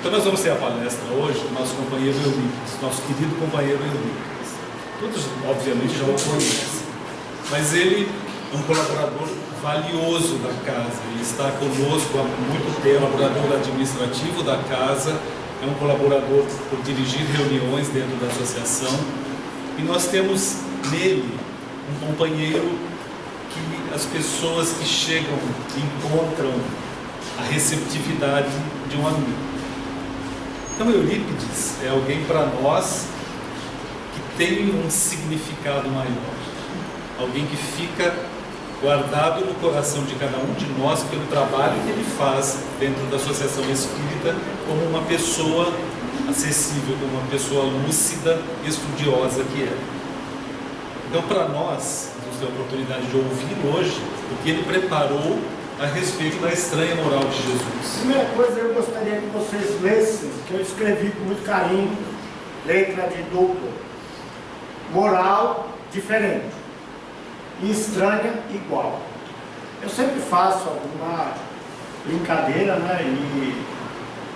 Então nós vamos ter a palestra hoje do nosso companheiro Eurípides, nosso querido companheiro Eurípides. Todos, obviamente, já o conhecem, mas ele é um colaborador valioso da casa, ele está conosco há muito tempo, colaborador administrativo da casa, é um colaborador por dirigir reuniões dentro da associação, e nós temos nele um companheiro que as pessoas que chegam encontram a receptividade de um amigo. Então Eurípides é alguém para nós que tem um significado maior, alguém que fica guardado no coração de cada um de nós pelo trabalho que ele faz dentro da Associação Espírita, como uma pessoa acessível, como uma pessoa lúcida e estudiosa que é. Então, para nós, vamos ter a oportunidade de ouvir hoje o que ele preparou a respeito da estranha moral de Jesus. Primeira coisa, eu gostaria que vocês lessem, que eu escrevi com muito carinho, letra de duplo: moral diferente e estranha igual. Eu sempre faço alguma brincadeira, né? E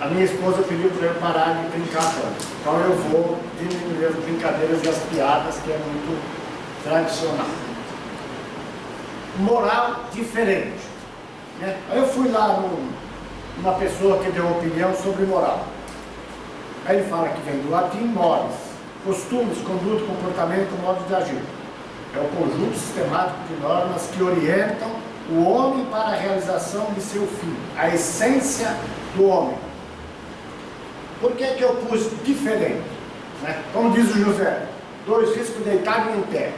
a minha esposa pediu para eu parar de brincar tanto. Então eu vou diminuir as brincadeiras e as piadas, que é muito tradicional. Moral diferente, né? Aí eu fui lá numa pessoa que deu opinião sobre moral. Aí ele fala que vem do latim mores, costumes, conduta, comportamento, modo de agir. É o conjunto sistemático de normas que orientam o homem para a realização de seu fim, a essência do homem. Por que que eu pus diferente? Né? Como diz o José, dois riscos deitado em pé.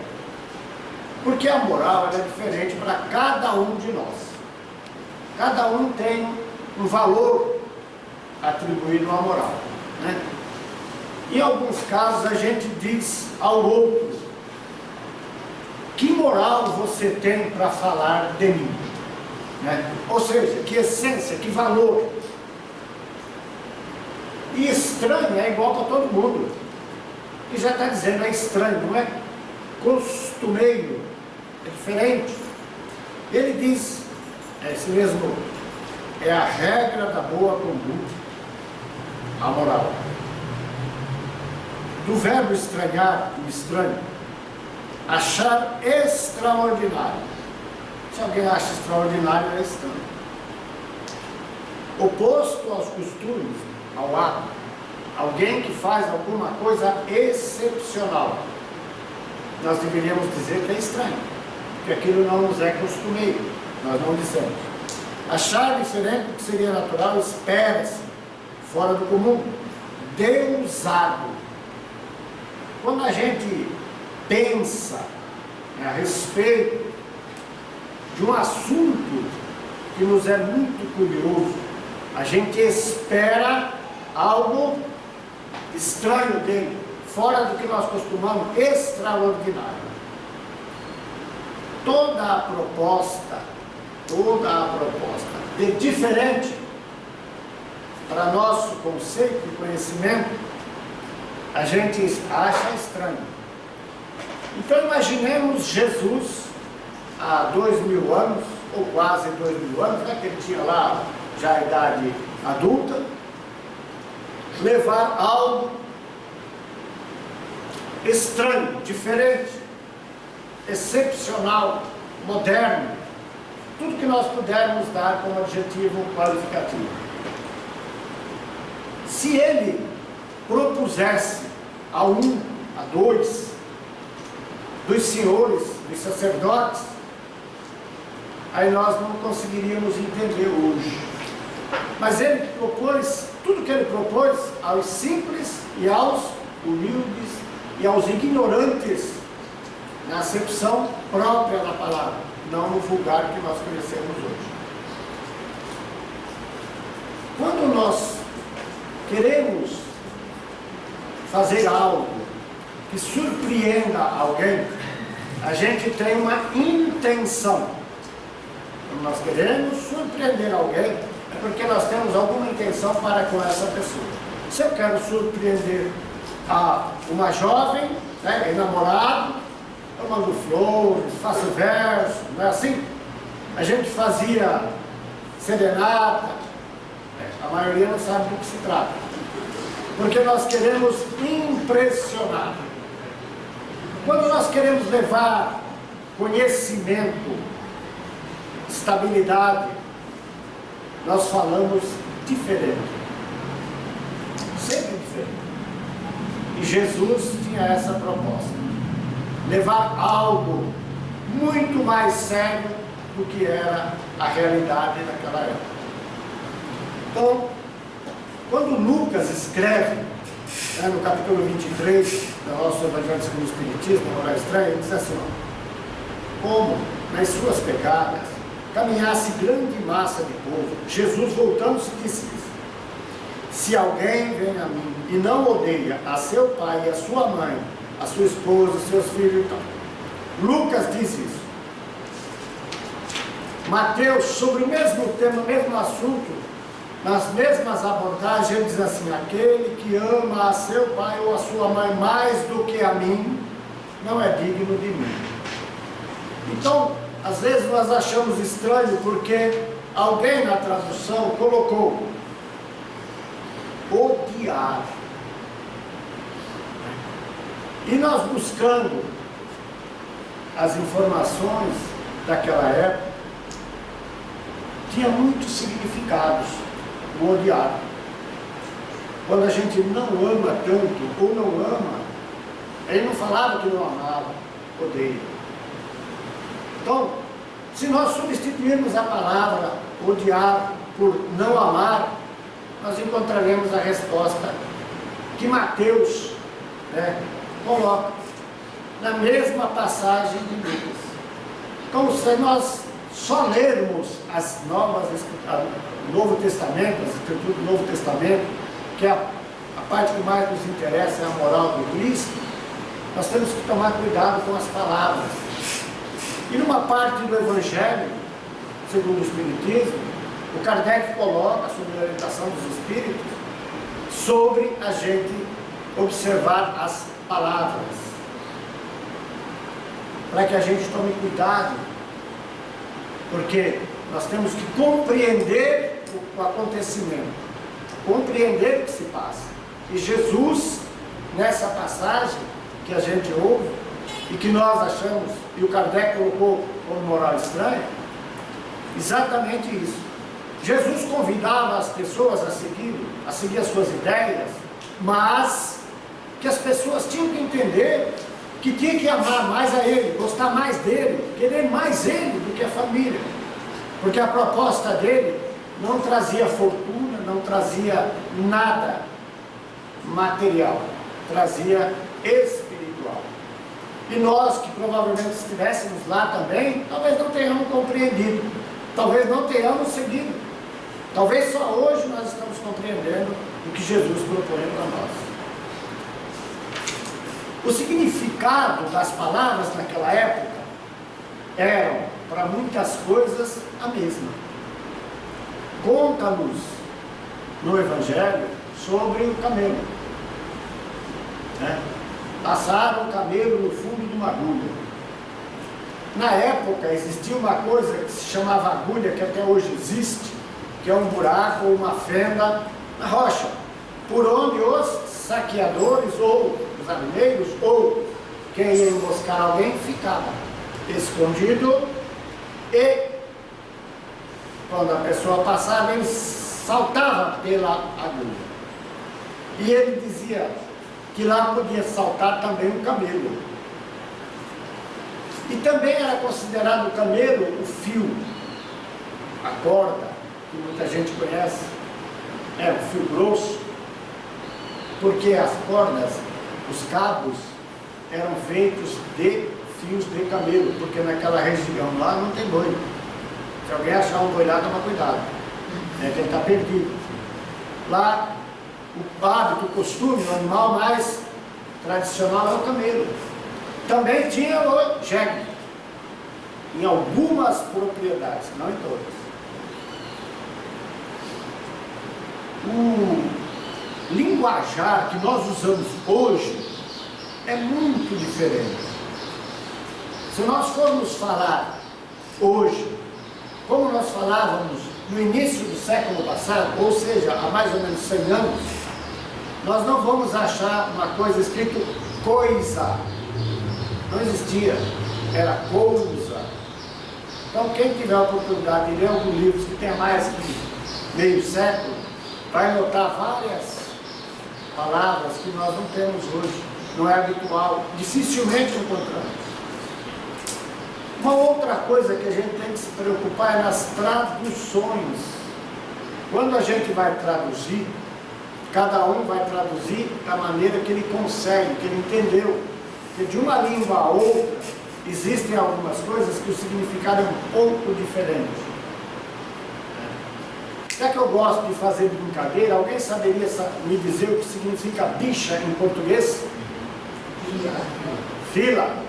Porque a moral é diferente para cada um de nós. Cada um tem um valor atribuído à moral, né? Em alguns casos a gente diz ao outro: que moral você tem para falar de mim? Né? Ou seja, que essência, que valor. E estranho é igual para todo mundo. E já está dizendo, é estranho, não é costumeiro, é diferente. Ele diz, é esse mesmo, é a regra da boa conduta, a moral. Do verbo estranhar, o estranho, achar extraordinário. Se alguém acha extraordinário, é estranho. Oposto aos costumes, ao ato. Alguém que faz alguma coisa excepcional. Nós deveríamos dizer que é estranho, porque aquilo não nos é costumeiro. Nós não dissemos. Achar diferente do que seria natural, espera-se, fora do comum. Deusado. Quando a gente pensa, né, a respeito de um assunto que nos é muito curioso, a gente espera algo estranho dele, fora do que nós costumamos, extraordinário. Toda a proposta de diferente, para nosso conceito e conhecimento, a gente acha estranho. Então imaginemos Jesus há 2000 anos, ou quase 2000 anos, né, que ele tinha lá já a idade adulta, levar algo estranho, diferente, excepcional, moderno, tudo que nós pudermos dar como adjetivo qualificativo. Se ele propusesse a um, a dois, dos senhores, dos sacerdotes, aí nós não conseguiríamos entender hoje. Mas ele propôs, tudo que ele propôs, aos simples e aos humildes e aos ignorantes, na acepção própria da palavra, não no vulgar que nós conhecemos hoje. Quando nós queremos fazer algo que surpreenda alguém, a gente tem uma intenção. Quando nós queremos surpreender alguém, é porque nós temos alguma intenção para com essa pessoa. Se eu quero surpreender uma jovem, né, enamorado, eu mando flores, faço verso, não é assim? A gente fazia serenata, A maioria não sabe do que se trata. Porque nós queremos impressionar. Quando nós queremos levar conhecimento, estabilidade, nós falamos diferente. Sempre diferente. E Jesus tinha essa proposta. Levar algo muito mais sério do que era a realidade naquela época. Então, quando Lucas escreve, no capítulo 23 do nosso Evangelho segundo o Espiritismo, na Moral Estranha, ele diz assim, como nas suas pegadas caminhasse grande massa de povo, Jesus voltando-se disse isso: se alguém vem a mim e não odeia a seu pai e a sua mãe, a sua esposa, seus filhos e tal. Lucas diz isso. Mateus, sobre o mesmo tema, o mesmo assunto, nas mesmas abordagens, ele diz assim: aquele que ama a seu pai ou a sua mãe mais do que a mim, não é digno de mim. Então, às vezes nós achamos estranho porque alguém na tradução colocou odiar. E nós buscando as informações daquela época, tinha muitos significados o odiar. Quando a gente não ama tanto ou não ama, ele não falava que não amava, odeia. Então, se nós substituirmos a palavra odiar por não amar, nós encontraremos a resposta que Mateus coloca na mesma passagem de Lucas. Então, se nós só lermos as o Novo Testamento, as Escrituras do Novo Testamento, que é a parte que mais nos interessa, é a moral do Cristo, nós temos que tomar cuidado com as palavras. E numa parte do Evangelho, segundo o Espiritismo, o Kardec coloca, sob a orientação dos Espíritos, sobre a gente observar as palavras, para que a gente tome cuidado, porque nós temos que compreender o acontecimento, compreender o que se passa. E Jesus, nessa passagem que a gente ouve, e que nós achamos, e o Kardec colocou como moral estranha, exatamente isso. Jesus convidava as pessoas a seguir as suas ideias, mas que as pessoas tinham que entender que tinha que amar mais a Ele, gostar mais dele, querer mais Ele do que a família. Porque a proposta dele não trazia fortuna, não trazia nada material, trazia espiritual. E nós, que provavelmente estivéssemos lá também, talvez não tenhamos compreendido, talvez não tenhamos seguido. Talvez só hoje nós estamos compreendendo o que Jesus propõe para nós. O significado das palavras naquela época eram, para muitas coisas, a mesma. Conta-nos no Evangelho sobre o camelo. Passaram o camelo no fundo de uma agulha. Na época existia uma coisa que se chamava agulha, que até hoje existe, que é um buraco ou uma fenda na rocha, por onde os saqueadores ou os armeiros ou quem ia emboscar alguém ficava escondido, e quando a pessoa passava, ele saltava pela agulha. E ele dizia que lá podia saltar também o camelo. E também era considerado o camelo o fio, a corda, que muita gente conhece, o fio grosso, porque as cordas, os cabos, eram feitos de fios de camelo, porque naquela região lá não tem boi. Se alguém achar um boi lá, toma cuidado, que ele está perdido. Lá, o hábito, o costume, o animal mais tradicional é o camelo. Também tinha o jegue, em algumas propriedades, não em todas. O linguajar que nós usamos hoje é muito diferente. Se nós formos falar hoje, como nós falávamos no início do século passado, ou seja, há mais ou menos 100 anos, nós não vamos achar uma coisa escrito coisa. Não existia, era coisa. Então quem tiver a oportunidade de ler alguns livros que tenha mais que meio século, vai notar várias palavras que nós não temos hoje, não é habitual, dificilmente encontramos. Uma outra coisa que a gente tem que se preocupar é nas traduções. Quando a gente vai traduzir, cada um vai traduzir da maneira que ele consegue, que ele entendeu. Porque de uma língua a outra, existem algumas coisas que o significado é um pouco diferente. Já que eu gosto de fazer brincadeira, alguém saberia me dizer o que significa bicha em português? Fila.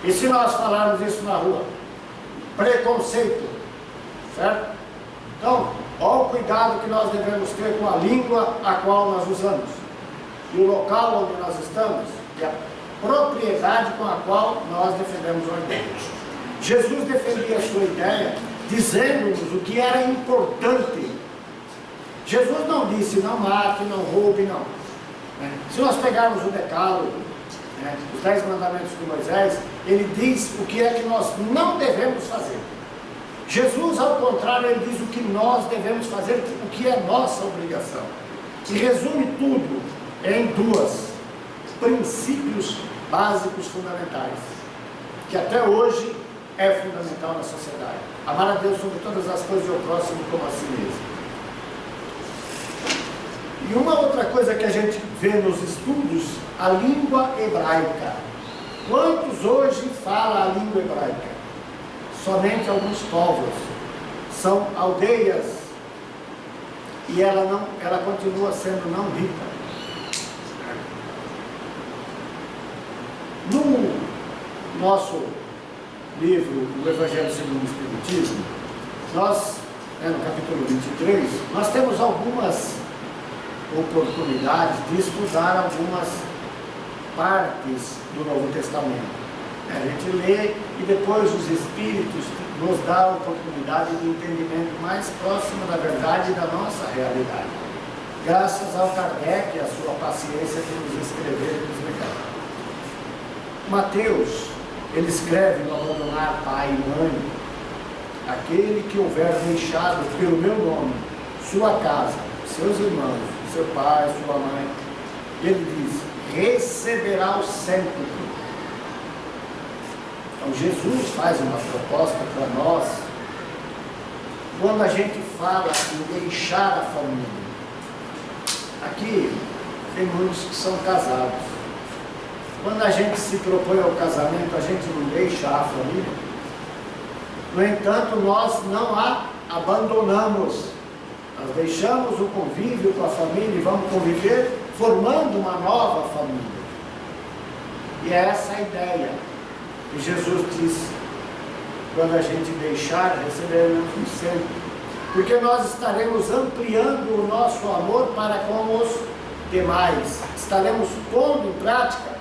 E se nós falarmos isso na rua? Preconceito. Certo? Então, olha o cuidado que nós devemos ter com a língua a qual nós usamos. E o local onde nós estamos. E a propriedade com a qual nós defendemos uma ideia. Jesus defendia a sua ideia dizendo-nos o que era importante. Jesus não disse, não mate, não roube, não. Se nós pegarmos o decálogo, os 10 mandamentos de Moisés, ele diz o que é que nós não devemos fazer. Jesus, ao contrário, ele diz o que nós devemos fazer, o que é nossa obrigação. E resume tudo em 2 princípios básicos fundamentais, que até hoje é fundamental na sociedade. Amar a Deus sobre todas as coisas e o próximo como a si mesmo. E uma outra coisa que a gente vê nos estudos, a língua hebraica. Quantos hoje falam a língua hebraica? Somente alguns povos. São aldeias. E ela continua sendo não rica. No nosso livro, o Evangelho segundo o Espiritismo, nós, no capítulo 23, nós temos algumas oportunidades de estudar algumas partes do Novo Testamento. A gente lê e depois os Espíritos nos dão a oportunidade de entendimento mais próximo da verdade e da nossa realidade. Graças ao Kardec e à sua paciência de nos escrever e nos ligar. Mateus, ele escreve no abandonar pai e mãe, aquele que houver deixado pelo meu nome, sua casa, seus irmãos, seu pai, sua mãe, ele diz, receberá o cêntuplo. Então Jesus faz uma proposta para nós, quando a gente fala em deixar a família. Aqui tem muitos que são casados. Quando a gente se propõe ao casamento, a gente não deixa a família. No entanto, nós não a abandonamos. Nós deixamos o convívio com a família e vamos conviver formando uma nova família. E é essa a ideia que Jesus diz, quando a gente deixar, receberemos um cento. Porque nós estaremos ampliando o nosso amor para com os demais. Estaremos pondo em prática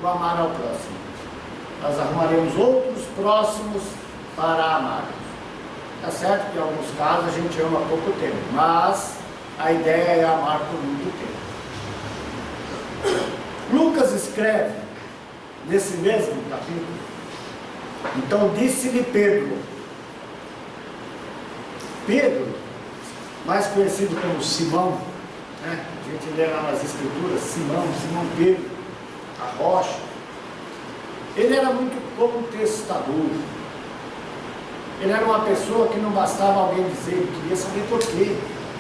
o amar ao próximo. Nós arrumaremos outros próximos para amar. Tá certo que em alguns casos a gente ama há pouco tempo, mas a ideia é amar por muito tempo. Lucas escreve nesse mesmo capítulo, então disse-lhe Pedro, mais conhecido como Simão, né? A gente lê lá nas escrituras, Simão Pedro, a rocha, ele era muito contestador. Ele era uma pessoa que não bastava alguém dizer, ele queria saber por quê,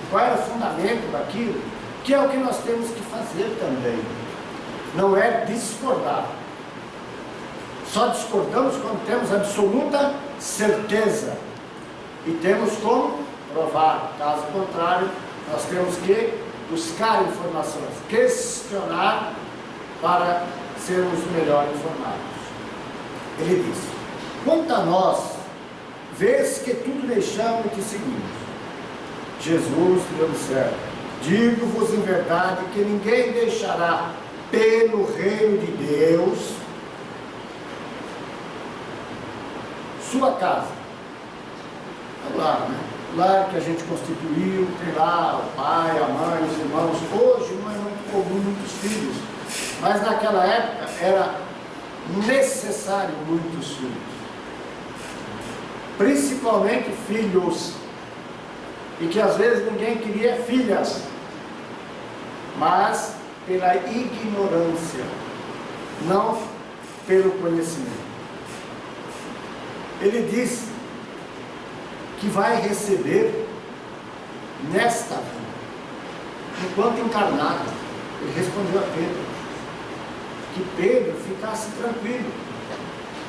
qual era o fundamento daquilo, que é o que nós temos que fazer também. Não é discordar. Só discordamos quando temos absoluta certeza e temos como provar. Caso contrário, nós temos que buscar informações, questionar para sermos melhor informados. Ele diz, quanto a nós, vês que tudo deixamos e te seguimos. Jesus lhe observa, digo-vos em verdade que ninguém deixará pelo reino de Deus sua casa, É o lar, né? O lar que a gente constituiu, tem lá o pai, a mãe, os irmãos. Hoje não é muito comum muitos filhos, mas naquela época era necessário muitos filhos. Principalmente filhos, e que às vezes ninguém queria filhas, mas pela ignorância, não pelo conhecimento. Ele diz que vai receber nesta vida, enquanto encarnado. Ele respondeu a Pedro, que Pedro ficasse tranquilo,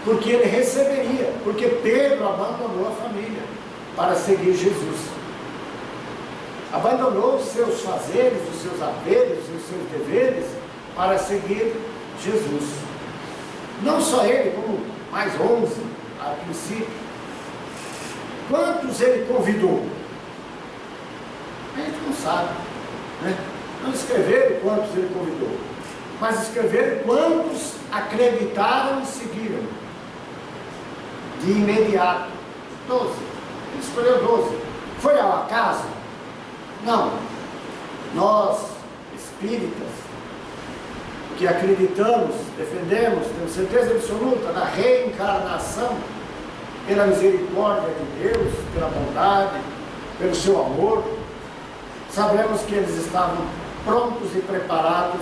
porque ele receberia, porque Pedro abandonou a família para seguir Jesus. Abandonou os seus fazeres, os seus haveres, os seus deveres para seguir Jesus. Não só ele, como mais 11 a princípio. Quantos ele convidou? A gente não sabe, né? Não escreveram quantos ele convidou, mas escreveram quantos acreditaram e seguiram. De imediato, 12. Ele escolheu 12. Foi ao acaso? Não. Nós, espíritas, que acreditamos, defendemos, temos certeza absoluta da reencarnação, pela misericórdia de Deus, pela bondade, pelo seu amor, sabemos que eles estavam prontos e preparados,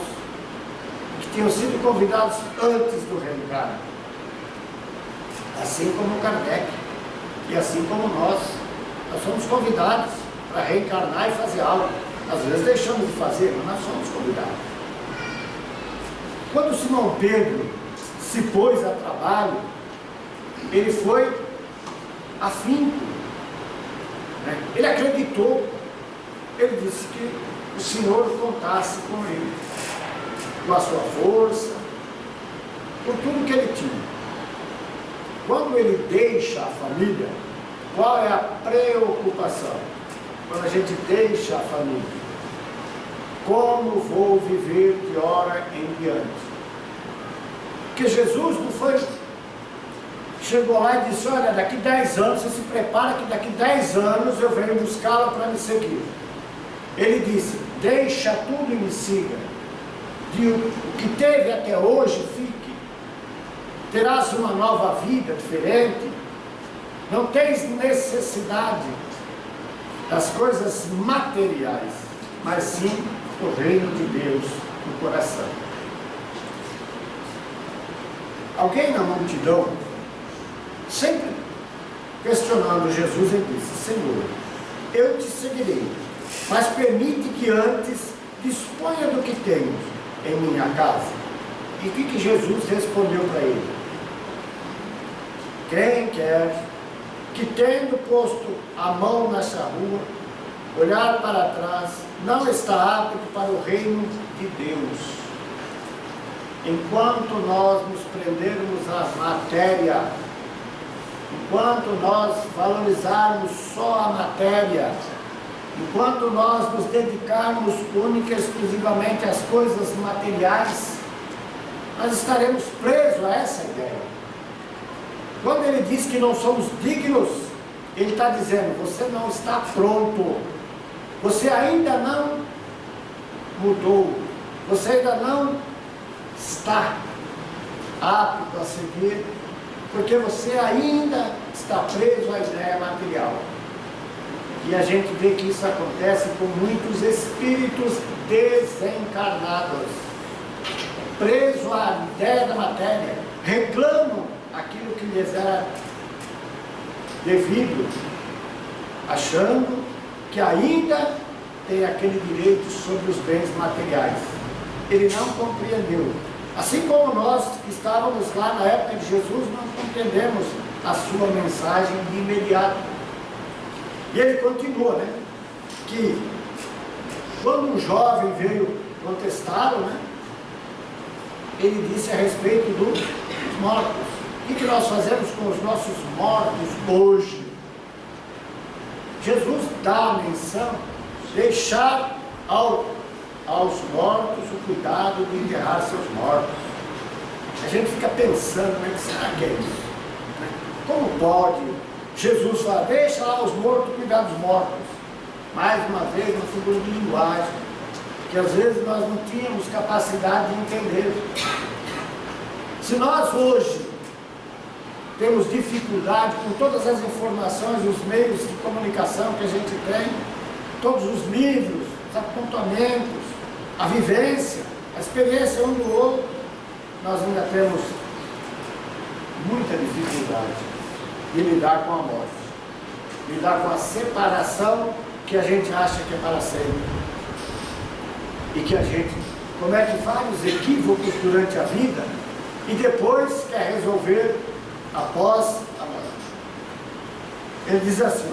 que tinham sido convidados antes do reencarno. Assim como Kardec, e assim como nós somos convidados para reencarnar e fazer algo. Às vezes deixamos de fazer, mas nós somos convidados. Quando Simão Pedro se pôs a trabalho, ele foi afinco, né? Ele acreditou, ele disse que o Senhor contasse com ele, com a sua força, por tudo que ele tinha. Quando ele deixa a família, qual é a preocupação? Quando a gente deixa a família, como vou viver de hora em diante? Porque Jesus não foi, chegou lá e disse, olha, daqui 10 anos, você se prepara que daqui 10 anos eu venho buscá-la para me seguir. Ele disse, deixa tudo e me siga. O que teve até hoje, fique. Terás uma nova vida diferente. Não tens necessidade das coisas materiais, mas sim do reino de Deus no coração. Alguém na multidão, sempre questionando Jesus, ele disse, Senhor, eu te seguirei, mas permite que antes disponha do que tenho em minha casa. E o que Jesus respondeu para ele? Quem quer que, tendo posto a mão nessa rua, olhar para trás, não está apto para o reino de Deus. Enquanto nós nos prendermos à matéria, enquanto nós valorizarmos só a matéria, enquanto nós nos dedicarmos única e exclusivamente às coisas materiais, nós estaremos presos a essa ideia. Quando ele diz que não somos dignos, ele está dizendo, você não está pronto, você ainda não mudou, você ainda não está apto a seguir, porque você ainda está preso à ideia material. E a gente vê que isso acontece com muitos espíritos desencarnados, presos à ideia da matéria, reclamam aquilo que lhes era devido, achando que ainda tem aquele direito sobre os bens materiais. Ele não compreendeu. Assim como nós que estávamos lá na época de Jesus, não compreendemos a sua mensagem de imediato. E ele continua, né? Que quando um jovem veio contestá-lo, né? Ele disse a respeito dos mortos. O que nós fazemos com os nossos mortos hoje? Jesus dá a menção, deixar aos mortos o cuidado de enterrar seus mortos. A gente fica pensando, mas será que é isso? Como pode Jesus fala, deixa lá os mortos cuidar dos mortos. Mais uma vez, uma figura de linguagem, que às vezes nós não tínhamos capacidade de entender. Se nós hoje temos dificuldade com todas as informações, os meios de comunicação que a gente tem, todos os livros, os apontamentos, a vivência, a experiência um do outro, nós ainda temos muita dificuldade de lidar com a morte, lidar com a separação que a gente acha que é para sempre, e que a gente comete vários equívocos durante a vida e depois quer resolver após a morte. Ele diz assim,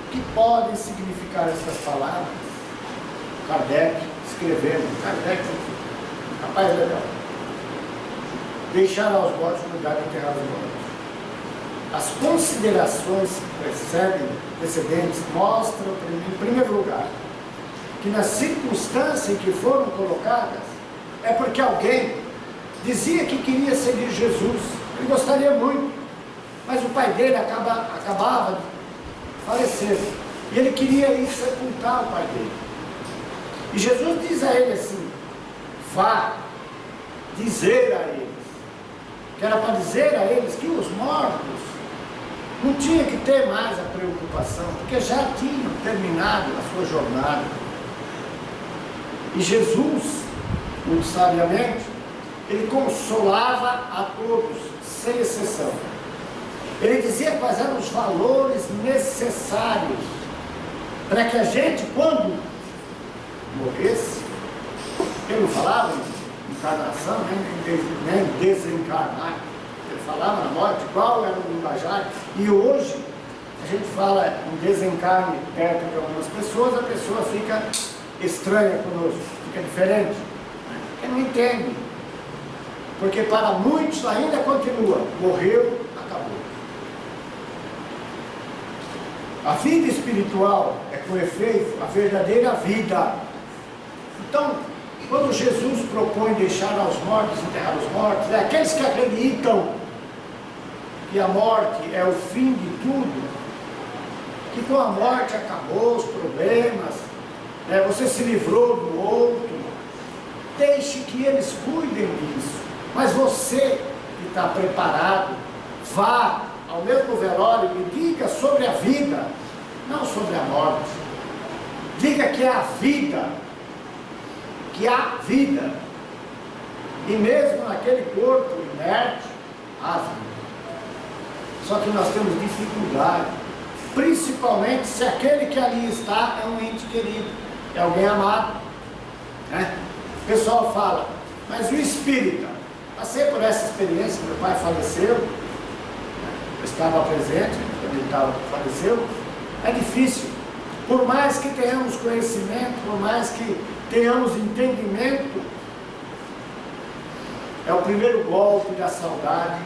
o que podem significar essas palavras? Kardec escrevendo, Kardec, rapaz legal, deixar aos mortos o lugar de enterrar os mortos. As considerações precedentes mostram, em primeiro lugar, que na circunstância em que foram colocadas, é porque alguém dizia que queria seguir Jesus, ele gostaria muito, mas o pai dele acabava de falecer, e ele queria ir sepultar o pai dele. E Jesus diz a ele assim, vá dizer a eles, que era para dizer a eles que os mortos não tinham que ter mais a preocupação, porque já tinham terminado a sua jornada. E Jesus, muito sabiamente, ele consolava a todos, sem exceção. Ele dizia quais eram os valores necessários para que a gente, quando morresse, ele não falava em encarnação, nem desencarnar, ele falava na morte, qual era o linguajar, e hoje a gente fala em desencarne perto de algumas pessoas, a pessoa fica estranha conosco, fica diferente, porque não entende, porque para muitos ainda continua, morreu, acabou. A vida espiritual é, com efeito, a verdadeira vida. Então, quando Jesus propõe deixar aos mortos, enterrar os mortos, é aqueles que acreditam que a morte é o fim de tudo, que com a morte acabou os problemas, né? Você se livrou do outro, deixe que eles cuidem disso, mas você que está preparado, vá ao mesmo velório e diga sobre a vida, não sobre a morte, diga que é a vida, que há vida, e mesmo naquele corpo inerte, há vida. Só que nós temos dificuldade, principalmente se aquele que ali está é um ente querido, é alguém amado, né? O pessoal fala, mas o espírita, passei por essa experiência, meu pai faleceu, eu estava presente quando ele faleceu, é difícil, por mais que tenhamos conhecimento, por mais que tenhamos entendimento, é o primeiro golpe da saudade,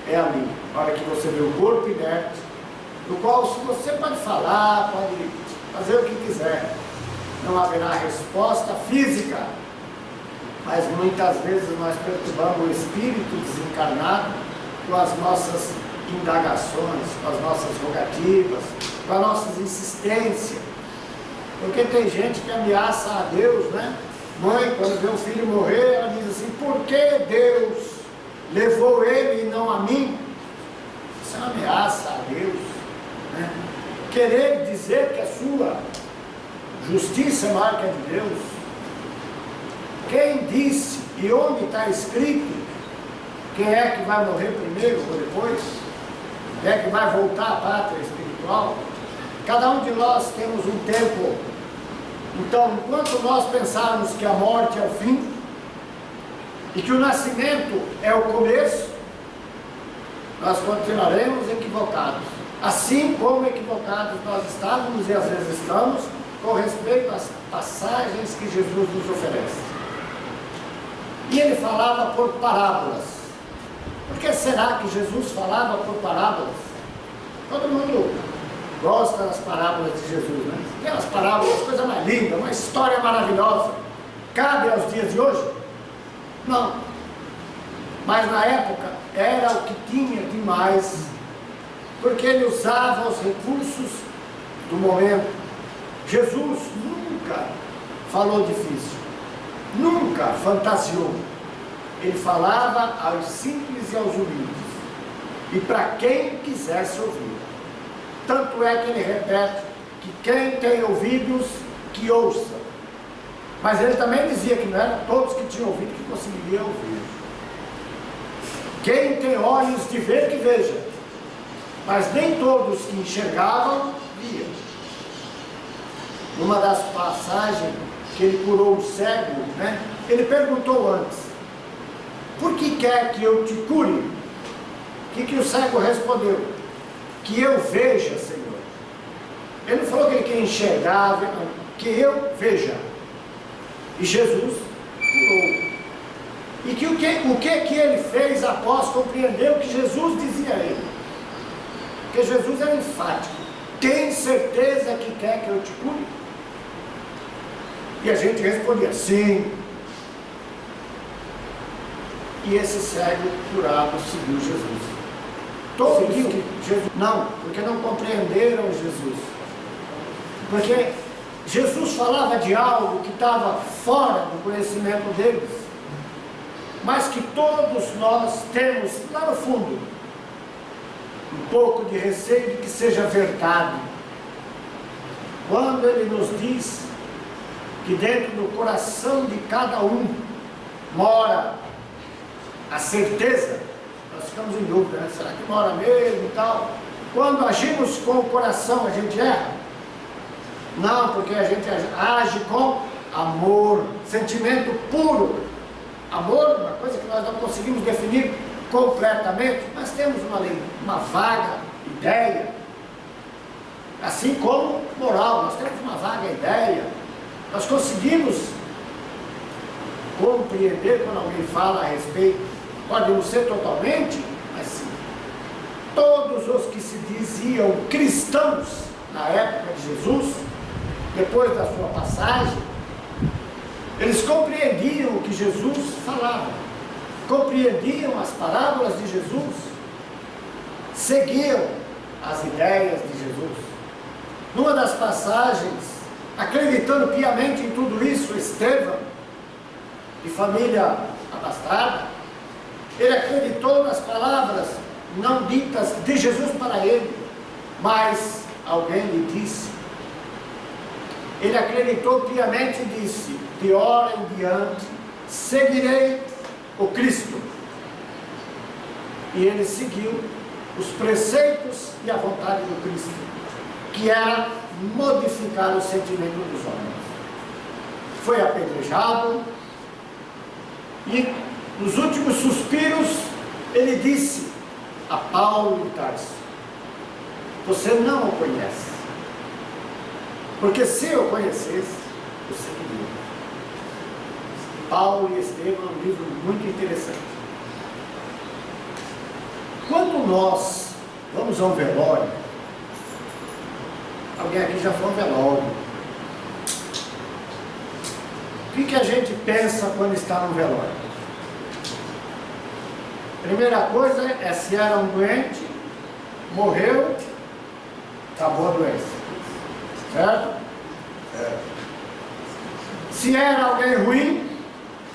é ali, na hora que você vê o corpo inerte, do qual se você pode falar, pode fazer o que quiser, não haverá resposta física, mas muitas vezes nós perturbamos o espírito desencarnado com as nossas indagações, com as nossas rogativas, com as nossas insistências, porque tem gente que ameaça a Deus, né? Mãe, quando vê o filho morrer, ela diz assim, por que Deus levou ele e não a mim? Isso é uma ameaça a Deus, né? Querer dizer que a sua justiça é maior que a de Deus. Quem disse e onde está escrito quem é que vai morrer primeiro ou depois? Quem é que vai voltar à pátria espiritual? Cada um de nós temos um tempo. Então, enquanto nós pensarmos que a morte é o fim e que o nascimento é o começo, nós continuaremos equivocados. Assim como equivocados nós estávamos e às vezes estamos com respeito às passagens que Jesus nos oferece. E ele falava por parábolas. Por que será que Jesus falava por parábolas? Todo mundo gosta das parábolas de Jesus, né? Aquelas parábolas, coisa mais linda, uma história maravilhosa. Cabe aos dias de hoje? Não. Mas na época era o que tinha de mais porque ele usava os recursos do momento. Jesus nunca falou difícil, nunca fantasiou. Ele falava aos simples e aos humildes, e para quem quisesse ouvir. Tanto é que ele repete que quem tem ouvidos, que ouça. Mas ele também dizia que não eram todos que tinham ouvido que conseguiriam ouvir. Quem tem olhos de ver, que veja. Mas nem todos que enxergavam, viam. Numa das passagens que ele curou o cego, ele perguntou antes: por que quer que eu te cure? O que o cego respondeu? Que eu veja, Senhor. Ele não falou que ele queria enxergar, que eu veja. E Jesus curou. E que o que ele fez após compreender o que Jesus dizia a ele? Porque Jesus era enfático. Tem certeza que quer que eu te cure? E a gente respondia, sim. E esse cego curado seguiu Jesus. Todos que Jesus... Não, porque não compreenderam Jesus. Porque Jesus falava de algo que estava fora do conhecimento deles, mas que todos nós temos lá no fundo um pouco de receio de que seja verdade. Quando ele nos diz que dentro do coração de cada um mora a certeza, nós ficamos em dúvida, será que mora mesmo e tal? Quando agimos com o coração, a gente erra? Não, porque a gente age com amor, sentimento puro. Amor é uma coisa que nós não conseguimos definir completamente, mas temos uma vaga ideia. Assim como moral, nós temos uma vaga ideia. Nós conseguimos compreender quando alguém fala a respeito. Pode não ser totalmente, mas sim. Todos os que se diziam cristãos na época de Jesus, depois da sua passagem, eles compreendiam o que Jesus falava, compreendiam as parábolas de Jesus, seguiam as ideias de Jesus. Numa das passagens, acreditando piamente em tudo isso, Estevão, de família abastada, ele acreditou nas palavras não ditas de Jesus para ele, mas alguém lhe disse. Ele acreditou piamente e disse, de hora em diante, seguirei o Cristo. E ele seguiu os preceitos e a vontade do Cristo, que era modificar o sentimento dos homens. Foi apedrejado e nos últimos suspiros ele disse a Paulo de Tarso, você não o conhece, porque se eu conhecesse, eu seguiria. Paulo e Estevão é um livro muito interessante. Quando nós vamos a um velório, alguém aqui já foi a um velório, o que a gente pensa quando está no velório? Primeira coisa é se era um doente, morreu, acabou a doença, certo? Se era alguém ruim,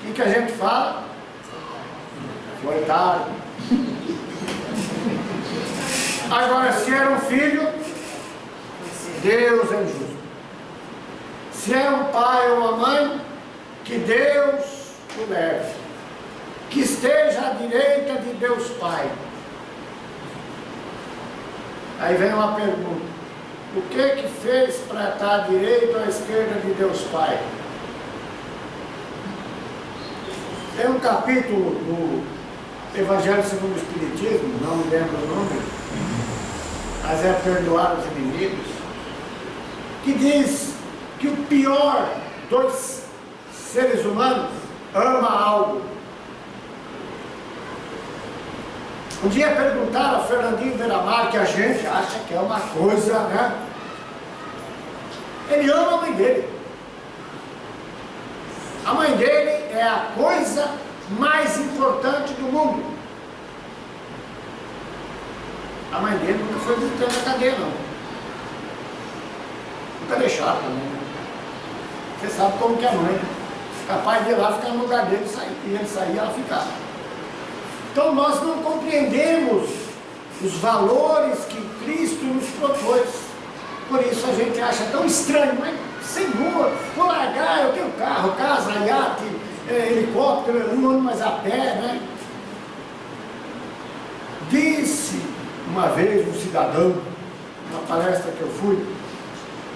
o que a gente fala? Foi tarde. Agora, se era um filho, Deus é justo. Se é um pai ou uma mãe, que Deus o leve, que esteja à direita de Deus Pai. Aí vem uma pergunta, o que fez para estar à direita ou à esquerda de Deus Pai? Tem um capítulo do Evangelho segundo o Espiritismo, não me lembro o nome, mas é perdoar os inimigos, que diz que o pior dos seres humanos ama algo. Um dia perguntaram a Fernandinho Beiramar, que a gente acha que é uma coisa, né? Ele ama a mãe dele. A mãe dele é a coisa mais importante do mundo. A mãe dele nunca foi visitando a cadeia, não. Nunca deixaram também. Você sabe como que é a mãe. Capaz de ir lá ficar no lugar dele e ele sair e ela ficar. Então nós não compreendemos os valores que Cristo nos propôs. Por isso a gente acha tão estranho, mas Senhor, vou largar, eu tenho carro, casa, iate, helicóptero, eu não ando mais a pé, né? Disse uma vez um cidadão, numa palestra que eu fui,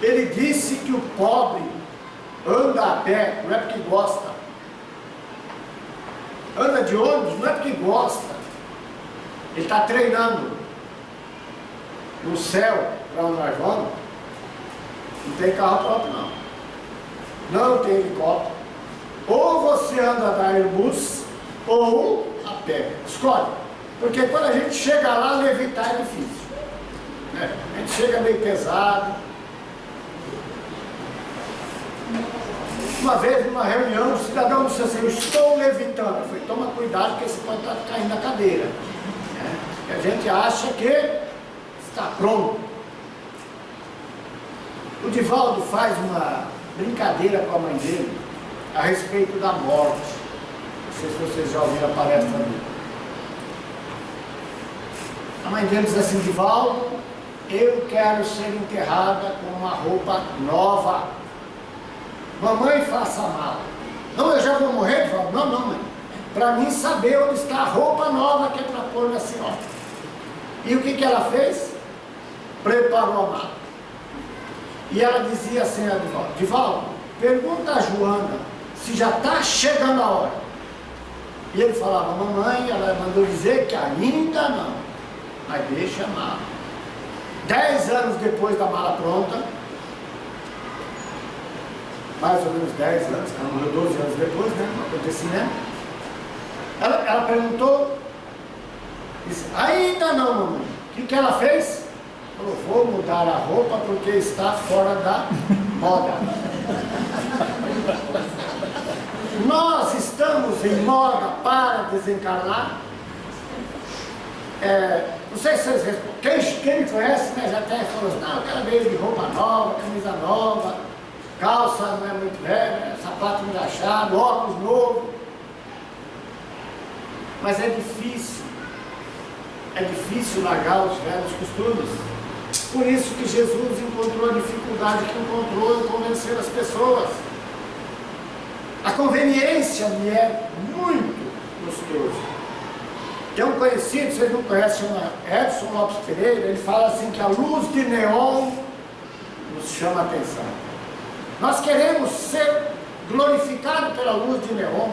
ele disse que o pobre anda a pé, não é porque gosta. Anda de ônibus, não é porque gosta. Ele está treinando. No céu, para onde nós vamos, não tem carro próprio, não. Não tem helicóptero. Ou você anda da Airbus, ou a pé. Escolhe. Porque quando a gente chega lá, levitar é difícil. Né? A gente chega meio pesado. Uma vez, numa reunião, o cidadão disse assim: eu estou levitando. Eu falei: toma cuidado, porque você pode estar caindo da cadeira. Né? E a gente acha que está pronto. O Divaldo faz uma brincadeira com a mãe dele a respeito da morte. Não sei se vocês já ouviram a palestra dele. A mãe dele diz assim: Divaldo, eu quero ser enterrada com uma roupa nova. Mamãe, faça a mala. Não, eu já vou morrer, Divaldo? Não, não, mãe. Para mim saber onde está a roupa nova que é para pôr na senhora. E o que ela fez? Preparou a mala. E ela dizia assim a Divaldo: Divaldo, pergunta a Joana se já está chegando a hora. E ele falava: mamãe, ela mandou dizer que ainda não, mas deixa a mala. 10 anos depois da mala pronta, mais ou menos 10 anos, ela morreu 12 anos depois, né, no acontecimento, ela perguntou, disse: ainda não, mamãe. O que ela fez? Falou: vou mudar a roupa porque está fora da moda. Nós estamos em moda para desencarnar. Não sei se vocês respondem. Quem me conhece, né, já até falou assim: não, o cara veio de roupa nova, camisa nova, calça não é muito velha, sapato engraxado, óculos novo. Mas é difícil largar os velhos costumes. Por isso que Jesus encontrou a dificuldade que encontrou em convencer as pessoas. A conveniência me é muito gostoso. Tem um conhecido, vocês não conhecem, chama Edson Lopes Pereira. Ele fala assim que a luz de neon nos chama a atenção. Nós queremos ser glorificados pela luz de neon.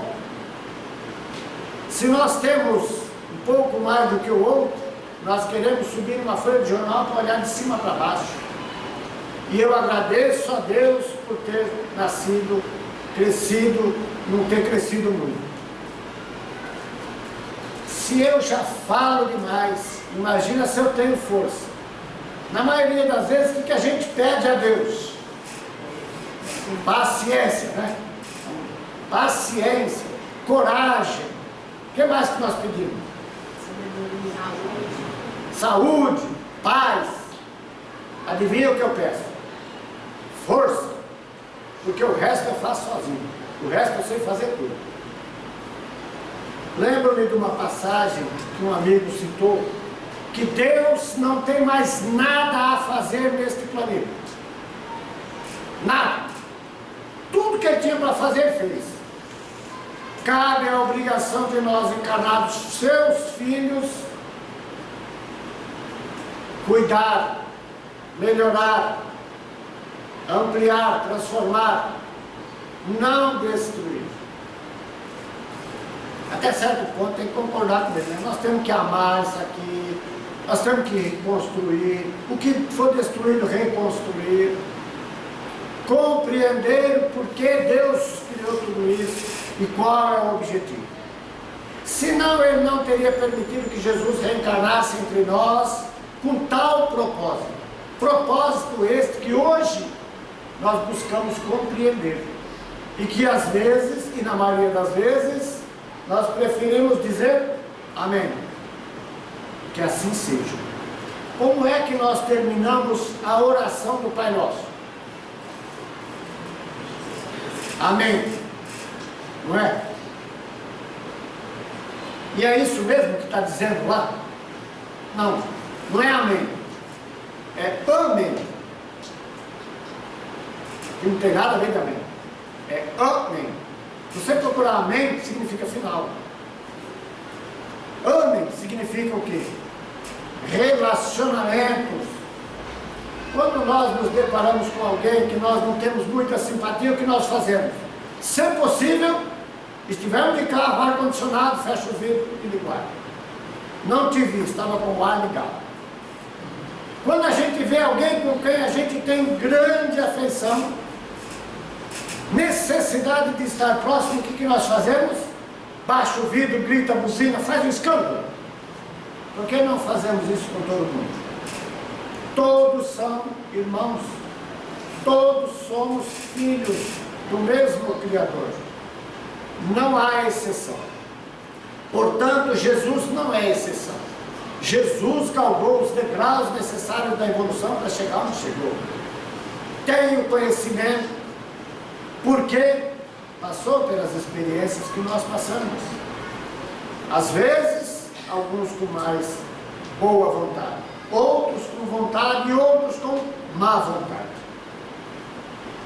Se nós temos um pouco mais do que o outro, nós queremos subir numa folha de jornal para olhar de cima para baixo. E eu agradeço a Deus por ter nascido, crescido, não ter crescido muito. Se eu já falo demais, imagina se eu tenho força. Na maioria das vezes, o que a gente pede a Deus? Paciência, né? Paciência, coragem. O que mais que nós pedimos? Saúde, paz. Adivinha o que eu peço? Força. Porque o resto eu faço sozinho. O resto eu sei fazer tudo. Lembro-me de uma passagem que um amigo citou, que Deus não tem mais nada a fazer neste planeta. Nada. Tudo que ele tinha para fazer, fez. Cabe a obrigação de nós encarnados, seus filhos, cuidar, melhorar, ampliar, transformar, não destruir. Até certo ponto tem que concordar com ele, né? Nós temos que amar isso aqui, nós temos que reconstruir, o que for destruído, reconstruir, compreender o porquê Deus criou tudo isso e qual é o objetivo. Senão ele não teria permitido que Jesus reencarnasse entre nós com tal propósito. Propósito este que hoje nós buscamos compreender e que às vezes, e na maioria das vezes, nós preferimos dizer amém. Que assim seja. Como é que nós terminamos a oração do Pai Nosso? Amém. Não é? E é isso mesmo que está dizendo lá? Não, não é amém. É amém. Que não tem nada a ver com amém. É amém. Se você procurar amém, significa final. Amém significa o quê? Relacionamentos. Quando nós nos deparamos com alguém que nós não temos muita simpatia, o que nós fazemos? Se possível, estivermos de carro, ar-condicionado, fecha o vidro e liga o ar. Não te vi, estava com o ar ligado. Quando a gente vê alguém com quem a gente tem grande afeição, necessidade de estar próximo, o que nós fazemos? Baixa o vidro, grita, buzina, faz um escândalo. Por que não fazemos isso com todo mundo? Todos são irmãos, todos somos filhos do mesmo Criador. Não há exceção. Portanto, Jesus não é exceção. Jesus galgou os degraus necessários da evolução para chegar onde chegou. Tem o conhecimento, porque passou pelas experiências que nós passamos. Às vezes, alguns com mais boa vontade, outros com vontade e outros com má vontade.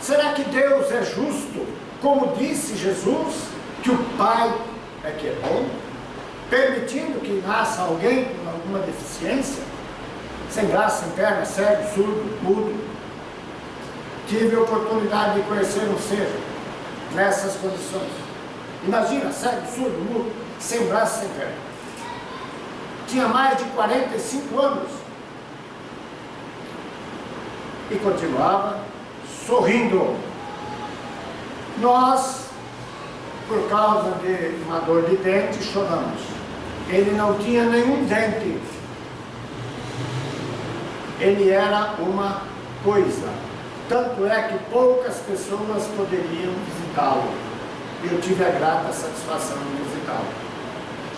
Será que Deus é justo, como disse Jesus, que o Pai é que é bom, permitindo que nasça alguém com alguma deficiência, sem braço, sem perna, cego, surdo, mudo? Tive a oportunidade de conhecer um ser nessas condições. Imagina, cego, surdo, mudo, sem braço, sem perna. Tinha mais de 45 anos. E continuava sorrindo. Nós, por causa de uma dor de dente, choramos. Ele não tinha nenhum dente. Ele era uma coisa. Tanto é que poucas pessoas poderiam visitá-lo. Eu tive a grata satisfação de visitá-lo.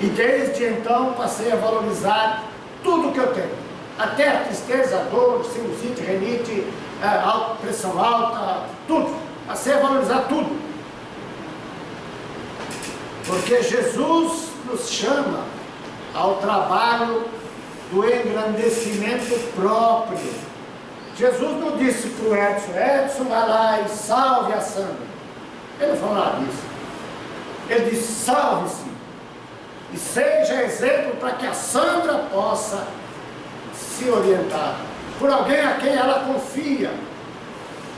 E desde então passei a valorizar tudo que eu tenho. Até a tristeza, a dor, sinusite, renite, pressão alta, tudo. Passei a valorizar tudo. Porque Jesus nos chama ao trabalho do engrandecimento próprio. Jesus não disse para o Edson, vai lá e salve a Sandra. Ele não falou nada disso. Ele disse, salve-se e seja exemplo para que a Sandra possa se orientar por alguém a quem ela confia.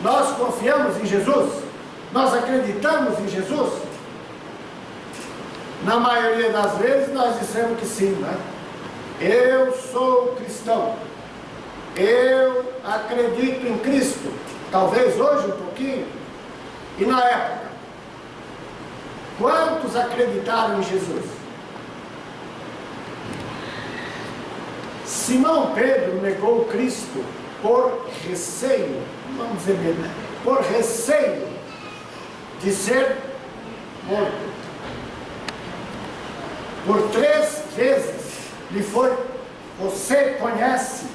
Nós confiamos em Jesus? Nós acreditamos em Jesus? Na maioria das vezes nós dissemos que sim, né? Eu sou cristão, eu acredito em Cristo, talvez hoje um pouquinho. E na época, quantos acreditaram em Jesus? Simão Pedro negou Cristo por receio, vamos dizer mesmo, né? Por receio de ser morto. Por 3 vezes lhe foi, você conhece,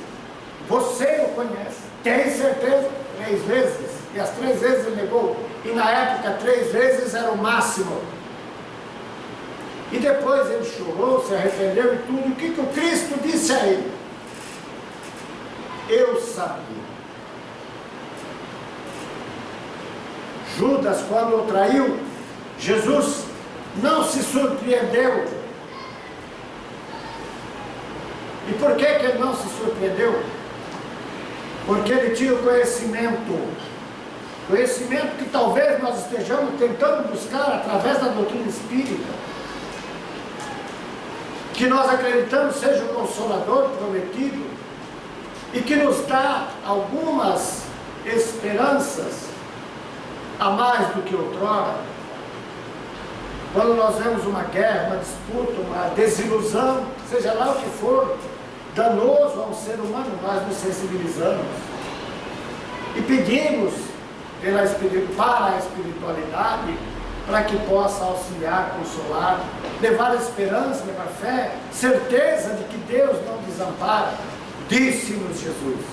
você o conhece, tem certeza? 3 vezes, e as 3 vezes ele negou, e na época 3 vezes era o máximo. E depois ele chorou, se arrependeu e tudo. O que o Cristo disse a ele? Eu sabia. Judas, quando o traiu, Jesus não se surpreendeu. E por que ele não se surpreendeu? Porque ele tinha o conhecimento que talvez nós estejamos tentando buscar através da doutrina espírita, que nós acreditamos seja o Consolador prometido e que nos dá algumas esperanças a mais do que outrora. Quando nós vemos uma guerra, uma disputa, uma desilusão, seja lá o que for, danoso ao ser humano, nós nos sensibilizamos e pedimos para a espiritualidade, para que possa auxiliar, consolar, levar esperança, levar fé, certeza de que Deus não desampara. Disse-nos Jesus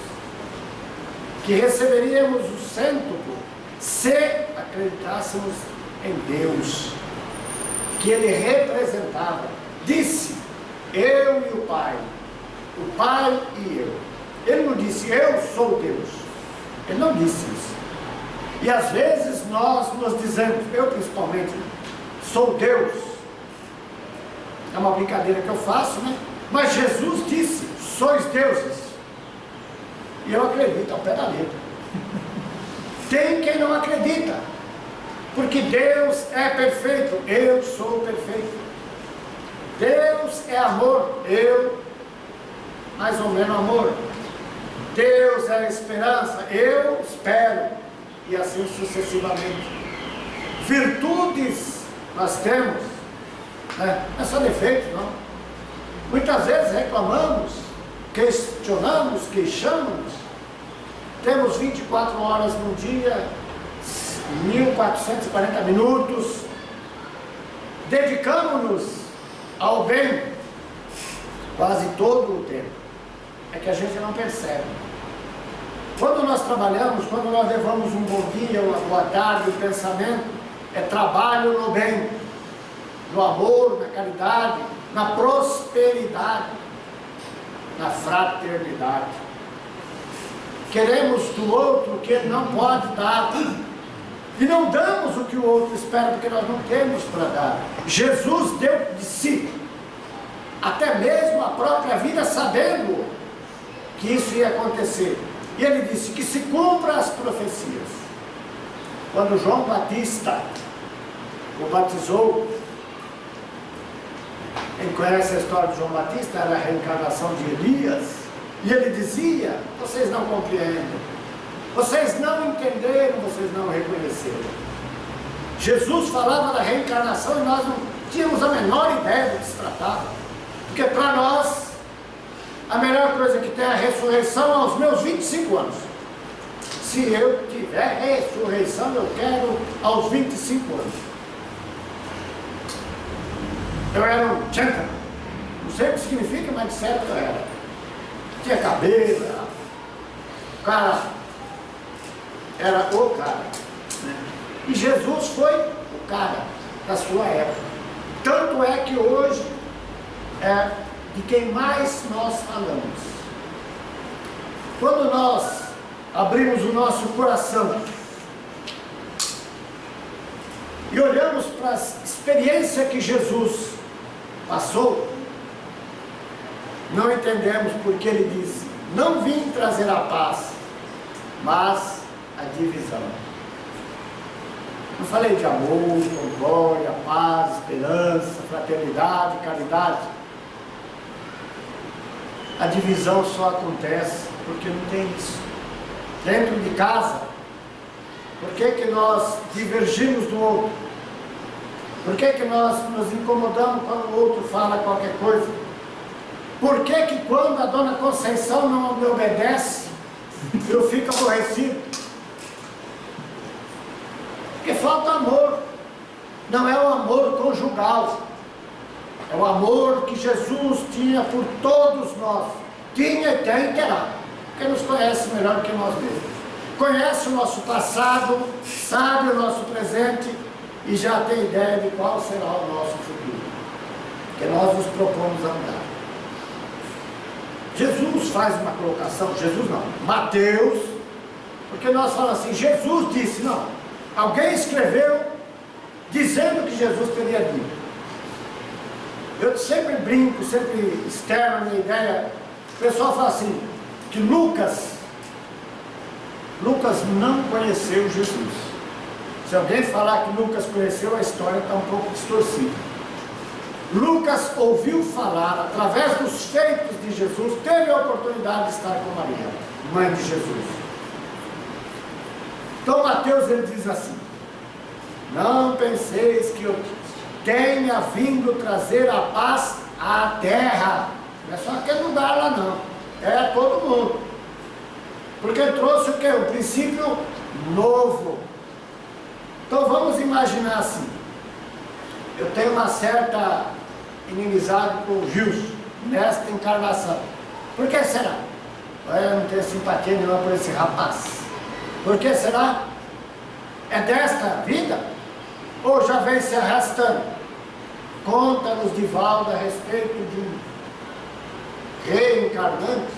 que receberíamos o cêntuplo se acreditássemos em Deus, que Ele representava. Disse, eu e o Pai e eu. Ele não disse, eu sou Deus. Ele não disse isso. E às vezes nós nos dizemos, eu principalmente, sou Deus. É uma brincadeira que eu faço, né? Mas Jesus disse, sois deuses. E eu acredito ao pé da letra. Tem quem não acredita. Porque Deus é perfeito, eu sou perfeito. Deus é amor, eu mais ou menos amor. Deus é esperança, eu espero. E assim sucessivamente. Virtudes nós temos, né? Não é só defeito, não. Muitas vezes reclamamos, questionamos, queixamos. Temos 24 horas no dia, 1440 minutos. Dedicamos-nos ao bem quase todo o tempo. É que a gente não percebe. Quando nós trabalhamos, quando nós levamos um bom dia, uma boa tarde, um pensamento, é trabalho no bem, no amor, na caridade, na prosperidade, na fraternidade. Queremos do outro o que ele não pode dar, e não damos o que o outro espera, porque nós não temos para dar. Jesus deu de si, até mesmo a própria vida, sabendo que isso ia acontecer. E ele disse que se cumpra as profecias. Quando João Batista o batizou, quem conhece a história de João Batista, era a reencarnação de Elias, e ele dizia, vocês não compreendem, vocês não entenderam, vocês não reconheceram. Jesus falava da reencarnação e nós não tínhamos a menor ideia do que se tratava, porque para nós, a melhor coisa que tem é a ressurreição aos meus 25 anos. Se eu tiver ressurreição, eu quero aos 25 anos. Eu era um gentleman, não sei o que significa, mas de certo eu era. Tinha cabelo, o cara era o cara. E Jesus foi o cara da sua época. Tanto é que hoje é de quem mais nós falamos. Quando nós abrimos o nosso coração e olhamos para a experiência que Jesus passou, não entendemos porque ele diz, não vim trazer a paz, mas a divisão. Não falei de amor, glória, paz, esperança, fraternidade, caridade. A divisão só acontece porque não tem isso. Dentro de casa, por que nós divergimos do outro? Por que nós nos incomodamos quando o outro fala qualquer coisa? Por que quando a dona Conceição não me obedece, eu fico aborrecido? Porque falta amor. Não é o amor conjugal. É o amor que Jesus tinha por todos nós. Tinha e tem e terá. Porque nos conhece melhor do que nós mesmos. Conhece o nosso passado, sabe o nosso presente e já tem ideia de qual será o nosso futuro. Que nós nos propomos a mudar. Jesus faz uma colocação, Jesus não, Mateus, porque nós falamos assim, Jesus disse, não. Alguém escreveu dizendo que Jesus teria dito. Eu sempre brinco, sempre externo a minha ideia. O pessoal fala assim, que Lucas não conheceu Jesus. Se alguém falar que Lucas conheceu, a história está um pouco distorcida. Lucas ouviu falar, através dos feitos de Jesus, teve a oportunidade de estar com Maria, mãe de Jesus. Então Mateus ele diz assim, não penseis que eu tenha vindo trazer a paz à terra. Não é só aquele lugar lá não, é todo mundo. Porque trouxe o que? Um princípio novo. Então vamos imaginar assim, eu tenho uma certa inimizade com o Gilson, nesta encarnação. Por que será? Eu não tenho simpatia nenhuma por esse rapaz. Por que será? É desta vida? Ou já vem se arrastando? Conta-nos, Divaldo, a respeito de um reencarnante,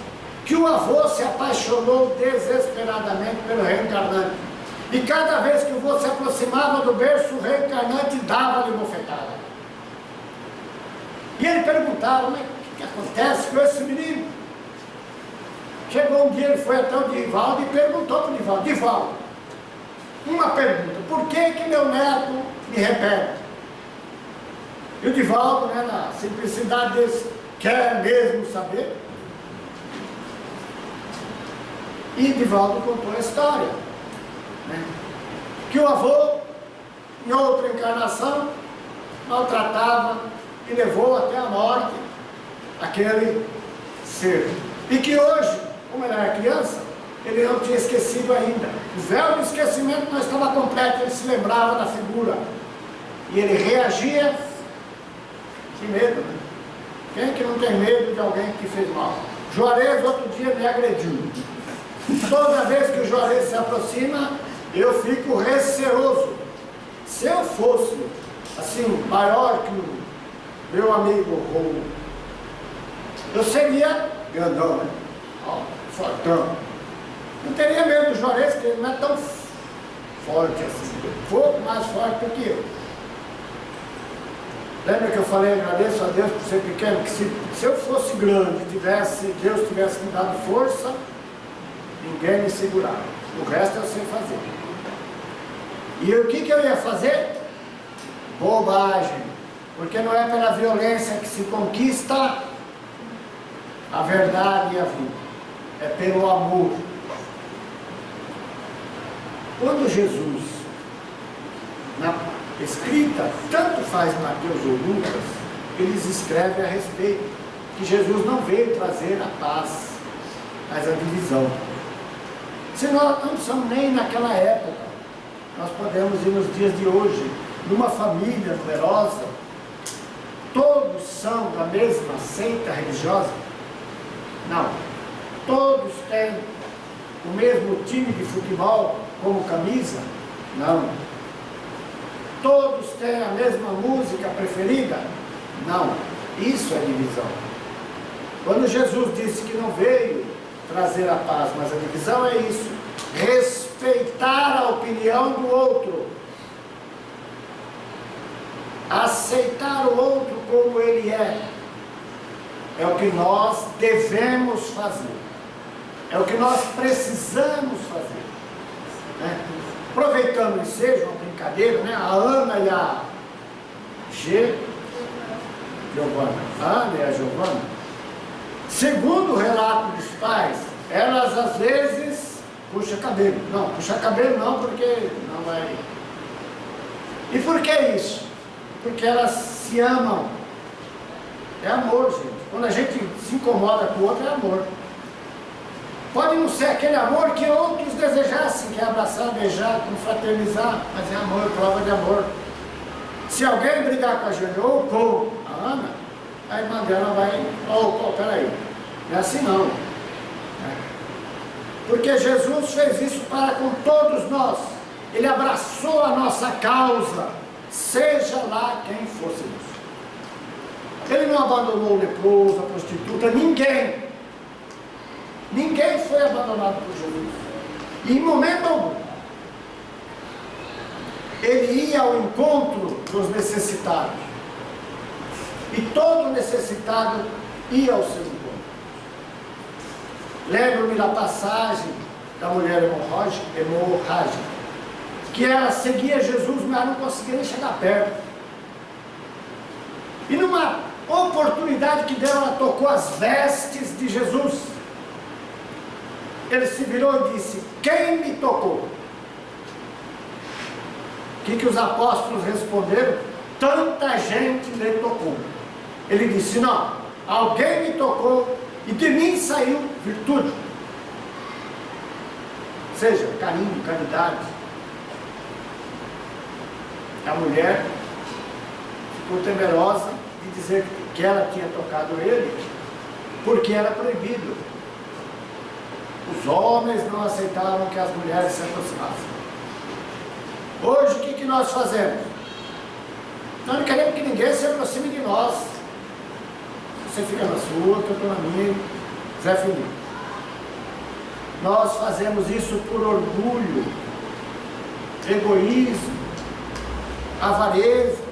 que o avô se apaixonou desesperadamente pelo reencarnante. E cada vez que o avô se aproximava do berço, o reencarnante dava-lhe bofetada. E ele perguntava, mas o que acontece com esse menino? Chegou um dia, ele foi até o Divaldo e perguntou para o Divaldo: Divaldo, uma pergunta, por que que meu neto me repete? E o Divaldo, né, na simplicidade desse, quer mesmo saber? E Divaldo contou a história, né, que o avô, em outra encarnação, maltratava e levou até a morte aquele ser. E que hoje, como ele era criança, ele não tinha esquecido ainda. O véu do esquecimento não estava completo, ele se lembrava da figura. E ele reagia de medo, né? Quem que não tem medo de alguém que fez mal? Juarez outro dia me agrediu. Toda vez que o Juarez se aproxima, eu fico receoso. Se eu fosse, assim, maior que o meu amigo Rolo, eu seria grandão, né? Ó, fortão. Não teria medo do Juarez, porque ele não é tão forte assim. Um pouco mais forte do que eu. Lembra que eu falei, agradeço a Deus por ser pequeno, que se eu fosse grande, Deus tivesse me dado força, ninguém me segurava. O resto eu sei fazer. E o que eu ia fazer? Bobagem. Porque não é pela violência que se conquista a verdade e a vida. É pelo amor. Quando Jesus, na escrita, tanto faz Mateus ou Lucas, eles escrevem a respeito que Jesus não veio trazer a paz, mas a divisão. Se nós não somos nem naquela época, nós podemos ir nos dias de hoje, numa família numerosa, todos são da mesma seita religiosa? Não. Todos têm o mesmo time de futebol como camisa? Não. Todos têm a mesma música preferida? Não. Isso é divisão. Quando Jesus disse que não veio trazer a paz, mas a divisão é isso: respeitar a opinião do outro, aceitar o outro como ele é o que nós devemos fazer, é o que nós precisamos fazer, né? Aproveitando que seja uma brincadeira, né? A Ana e a Giovana, a Ana e a Giovana, segundo o relato dos pais, elas às vezes puxam cabelo. Não, puxar cabelo não, porque não vai. E por que isso? Porque elas se amam. É amor, gente. Quando a gente se incomoda com o outro, é amor. Pode não ser aquele amor que outros desejassem, que é abraçar, beijar, confraternizar, mas é amor, prova de amor. Se alguém brigar com a gente ou com a Ana, a irmã dela vai, peraí, não é assim não. Porque Jesus fez isso para com todos nós. Ele abraçou a nossa causa, seja lá quem fôssemos. Ele não abandonou o leproso, a prostituta, ninguém. Ninguém foi abandonado por Jesus. E em momento algum, ele ia ao encontro dos necessitados. E todo necessitado ia ao seu encontro. Lembro-me da passagem da mulher hemorrágica, que ela seguia Jesus, mas não conseguia nem chegar perto. E numa oportunidade que deu, ela tocou as vestes de Jesus. Ele se virou e disse: quem me tocou? O que os apóstolos responderam? Tanta gente lhe tocou. Ele disse: não, alguém me tocou e de mim saiu virtude. Ou seja, carinho, caridade. A mulher ficou temerosa de dizer que ela tinha tocado ele, porque era proibido. Os homens não aceitavam que as mulheres se aproximassem. Hoje, o que nós fazemos? Nós não queremos que ninguém se aproxime de nós. Você fica na sua, que eu estou na minha, Zé Felipe. Nós fazemos isso por orgulho, egoísmo, avareza.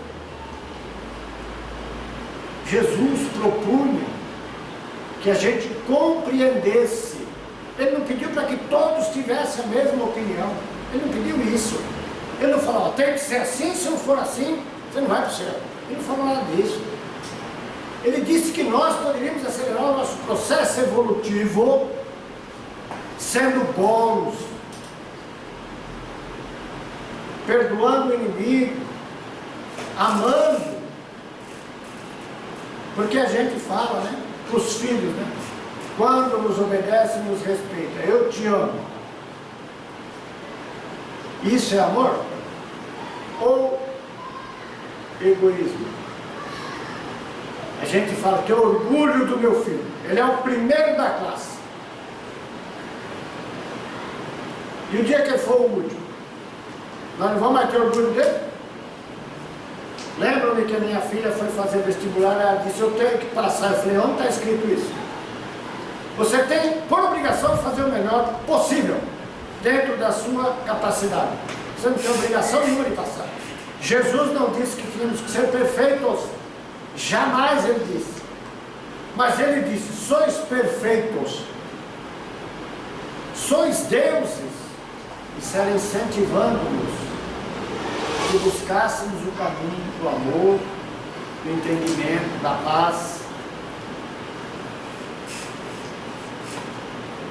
Jesus propunha que a gente compreendesse. Ele não pediu para que todos tivessem a mesma opinião. Ele não pediu isso. Ele não falou, tem que ser assim, se não for assim, você não vai para o céu. Ele não falou nada disso. Ele disse que nós poderíamos acelerar o nosso processo evolutivo sendo bons, perdoando o inimigo, amando. Porque a gente fala, né, para os filhos, né, quando nos obedece, nos respeita. Eu te amo. Isso é amor? Ou egoísmo? A gente fala que é orgulho do meu filho. Ele é o primeiro da classe. E o dia que ele for o último, nós não vamos mais ter orgulho dele? Lembram-me que a minha filha foi fazer vestibular, ela disse, eu tenho que passar. Eu falei, onde está escrito isso? Você tem, por obrigação, de fazer o melhor possível, dentro da sua capacidade. Você não tem obrigação nenhuma de passar. Jesus não disse que tínhamos que ser perfeitos. Jamais ele disse. Mas ele disse, sois perfeitos. Sois deuses. Isso era incentivando-nos que buscássemos o caminho do amor, do entendimento, da paz.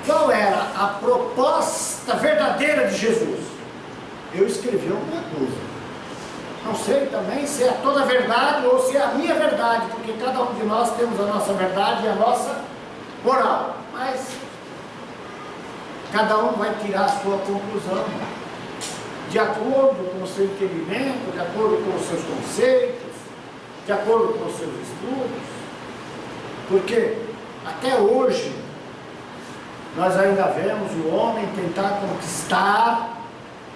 Qual era a proposta verdadeira de Jesus? Eu escrevi alguma coisa. Não sei também se é toda a verdade ou se é a minha verdade, porque cada um de nós temos a nossa verdade e a nossa moral. Mas cada um vai tirar a sua conclusão, de acordo com o seu entendimento, de acordo com os seus conceitos, de acordo com os seus estudos. Porque até hoje nós ainda vemos o homem tentar conquistar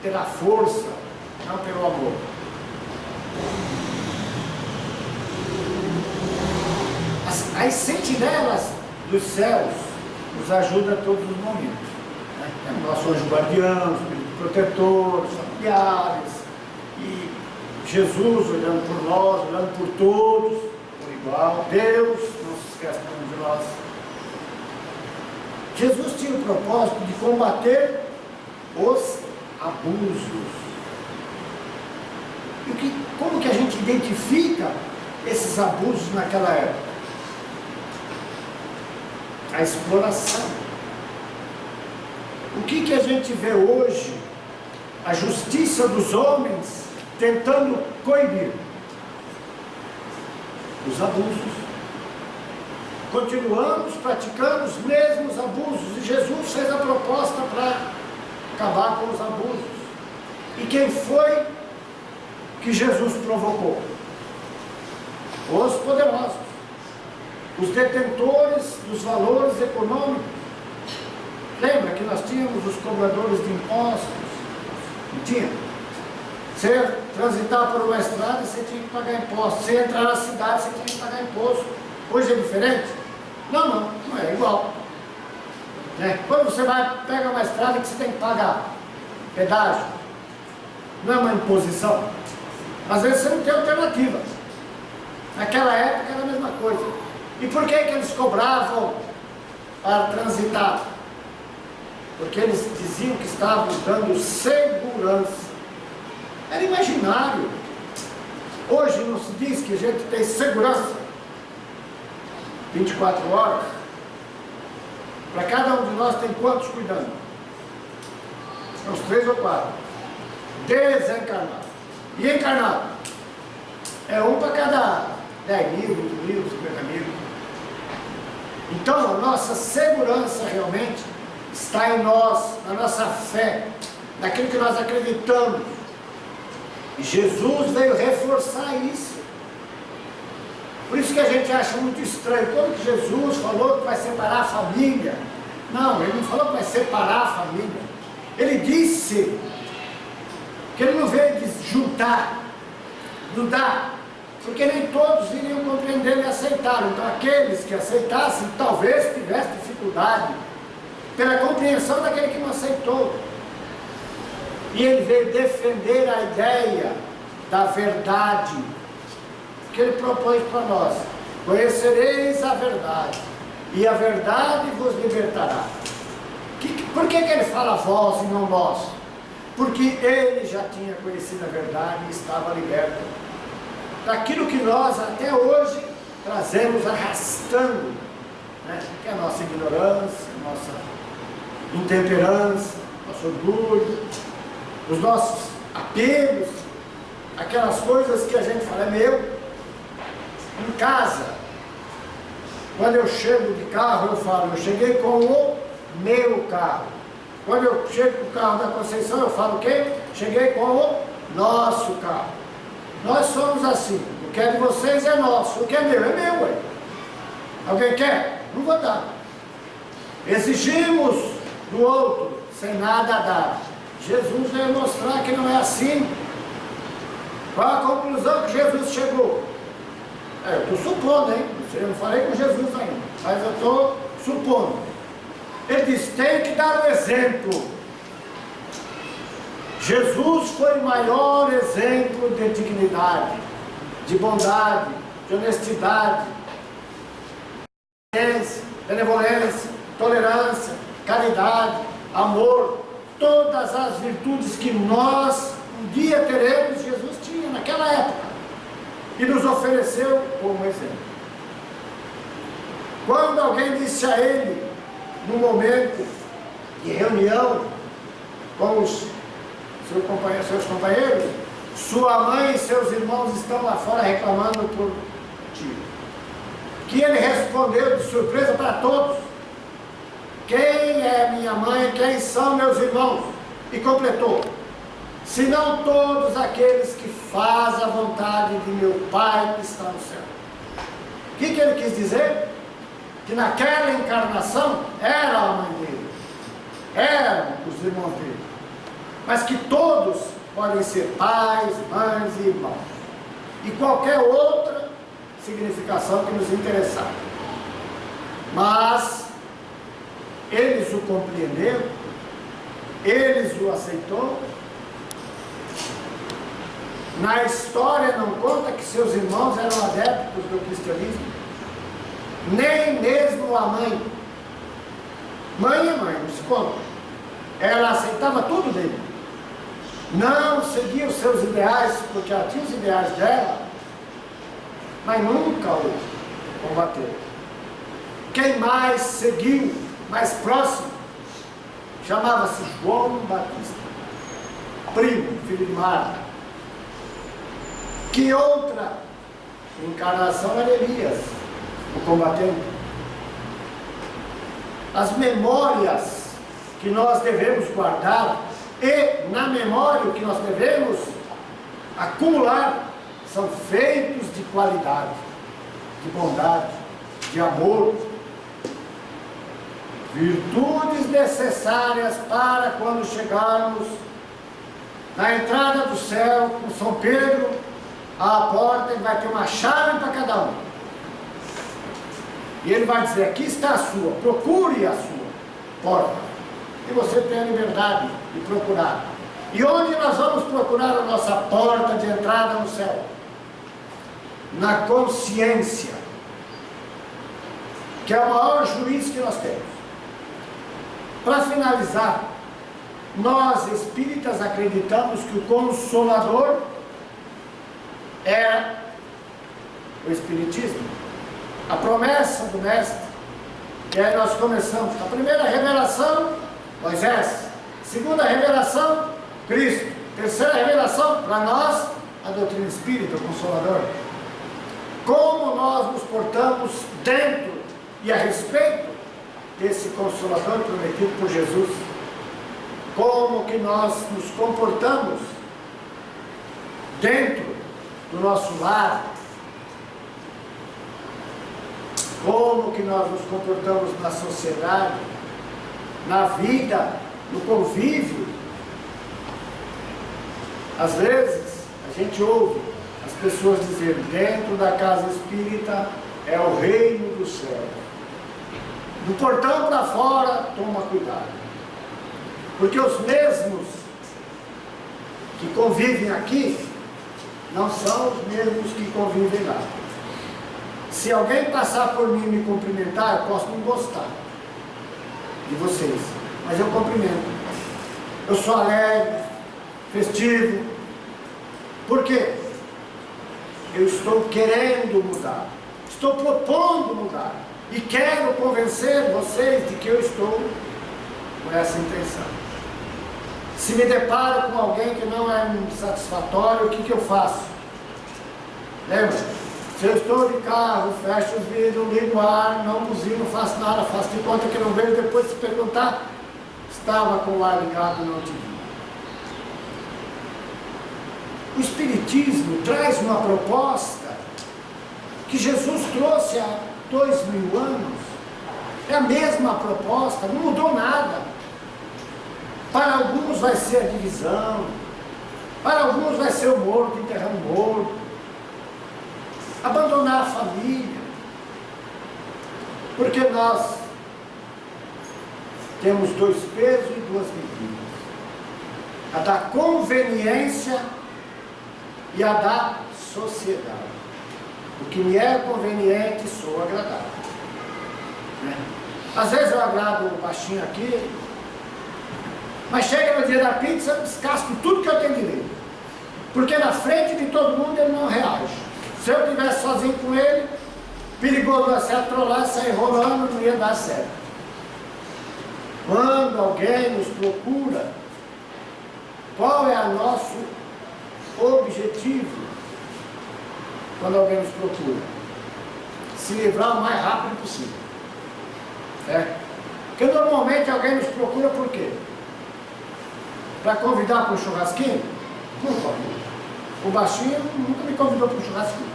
pela força, não pelo amor. As sentinelas dos céus nos ajudam a todos os momentos. Temos nosso anjo guardião, espírito protetor, familiares, e Jesus olhando por nós, olhando por todos, por igual. Deus não se esquece de nós. Jesus tinha o propósito de combater os abusos. E como que a gente identifica esses abusos naquela época? A exploração. O que a gente vê hoje? A justiça dos homens tentando coibir os abusos. Continuamos praticando os mesmos abusos, e Jesus fez a proposta para acabar com os abusos. E quem foi que Jesus provocou? Os poderosos, os detentores dos valores econômicos. Lembra que nós tínhamos os cobradores de impostos? Não tinha? Você ia transitar por uma estrada, você tinha que pagar imposto. Você ia entrar na cidade, você tinha que pagar imposto. Hoje é diferente? Não é igual. Quando você pega uma estrada que você tem que pagar pedágio, não é uma imposição? Às vezes você não tem alternativa. Naquela época era a mesma coisa. E por que eles cobravam para transitar? Porque eles diziam que estavam dando segurança. Era imaginário. Hoje não se diz que a gente tem segurança 24 horas. Para cada um de nós tem quantos cuidando? Uns 3 ou 4. Desencarnado. E encarnado? É um para cada 10 mil, 20 mil, 50 mil. Então a nossa segurança realmente está em nós, na nossa fé, naquilo que nós acreditamos. E Jesus veio reforçar isso. Por isso que a gente acha muito estranho. Quando que Jesus falou que vai separar a família, Não, ele não falou que vai separar a família. Ele disse que ele não veio juntar, mudar, porque nem todos iriam compreender e aceitar. Então aqueles que aceitassem talvez tivessem dificuldade pela compreensão daquele que não aceitou. E ele veio defender a ideia da verdade que ele propôs para nós. Conhecereis a verdade, e a verdade vos libertará. Por que ele fala vós e não nós? Porque ele já tinha conhecido a verdade e estava liberto daquilo que nós até hoje trazemos arrastando, né? Que é a nossa ignorância, a nossa intemperança, nosso orgulho, os nossos apegos, aquelas coisas que a gente fala, é meu. Em casa, quando eu chego de carro, eu falo, eu cheguei com o meu carro. Quando eu chego com o carro da Conceição, eu falo o quê? Cheguei com o nosso carro. Nós somos assim, o que é de vocês é nosso, o que é meu, ué. Alguém quer? Não vou dar. Exigimos do outro, sem nada a dar. Jesus veio mostrar que não é assim. Qual a conclusão que Jesus chegou? Eu estou supondo, hein? Eu não falei com Jesus ainda, mas eu estou supondo. Ele diz, tem que dar o exemplo. Jesus foi o maior exemplo de dignidade, de bondade, de honestidade, benevolência, tolerância, caridade, amor, todas as virtudes que nós um dia teremos, Jesus tinha naquela época. E nos ofereceu como exemplo. Quando alguém disse a ele, num momento de reunião com os seus companheiros, sua mãe e seus irmãos estão lá fora reclamando por ti. Que ele respondeu de surpresa para todos: quem é minha mãe, quem são meus irmãos? E completou: senão todos aqueles que fazem a vontade de meu Pai que está no céu. O que ele quis dizer? Que naquela encarnação era a mãe dele, eram os irmãos dele, mas que todos podem ser pais, mães e irmãos, e qualquer outra significação que nos interessar. Mas eles o compreenderam, eles o aceitou. Na história não conta que seus irmãos eram adeptos do cristianismo, nem mesmo a mãe. Mãe é mãe, não se conta. Ela aceitava tudo dele, não seguia os seus ideais, porque ela tinha os ideais dela, mas nunca o combateu. Quem mais seguiu, mais próximo, chamava-se João Batista, primo, filho de Marta. Que outra encarnação era Elias, o combatente. As memórias que nós devemos guardar e na memória o que nós devemos acumular são feitos de qualidade, de bondade, de amor, virtudes necessárias para quando chegarmos na entrada do céu com São Pedro à porta. Ele vai ter uma chave para cada um, e ele vai dizer: aqui está a sua, procure a sua porta, e você tem a liberdade de procurar. E onde nós vamos procurar a nossa porta de entrada no céu? Na consciência, que é o maior juiz que nós temos. Para finalizar, nós espíritas acreditamos que o Consolador é o Espiritismo, a promessa do Mestre. E aí nós começamos. A primeira revelação, Moisés. Segunda revelação, Cristo. Terceira revelação, para nós, a doutrina espírita, o Consolador. Como nós nos portamos dentro e a respeito desse Consolador prometido por Jesus? Como que nós nos comportamos dentro do nosso lar? Como que nós nos comportamos na sociedade? na vida, no convívio. Às vezes, a gente ouve as pessoas dizerem, dentro da casa espírita é o reino do céu. Do portão para fora, toma cuidado. Porque os mesmos que convivem aqui, não são os mesmos que convivem lá. Se alguém passar por mim e me cumprimentar, eu posso não gostar de vocês, mas eu cumprimento. Eu sou alegre, festivo. Por quê? Eu estou querendo mudar, estou propondo mudar, e quero convencer vocês de que eu estou com essa intenção. Se me deparo com alguém que não é satisfatório, o que eu faço? Lembra? Se eu estou de carro, fecho os vidros, ligo o ar, não buzino, não faço nada, faço de conta que não vejo, depois se perguntar, estava com o ar ligado e não te vi. O Espiritismo traz uma proposta que Jesus trouxe há 2000 anos. É a mesma proposta, não mudou nada. Para alguns vai ser a divisão, para alguns vai ser o morto enterrando o morto, abandonar a família, porque nós temos 2 pesos e 2 medidas, a da conveniência e a da sociedade. O que me é conveniente, sou agradável, né? Às vezes eu agrado o baixinho aqui, mas chega no dia da pizza, descasco tudo que eu tenho direito, porque na frente de todo mundo ele não reage. Se eu estivesse sozinho com ele, perigoso se atrolar, sair rolando, não ia dar certo. Quando alguém nos procura, qual é o nosso objetivo? Quando alguém nos procura, se livrar o mais rápido possível. Porque normalmente alguém nos procura por quê? Para convidar para um churrasquinho? Não convido. O baixinho nunca me convidou para um churrasquinho.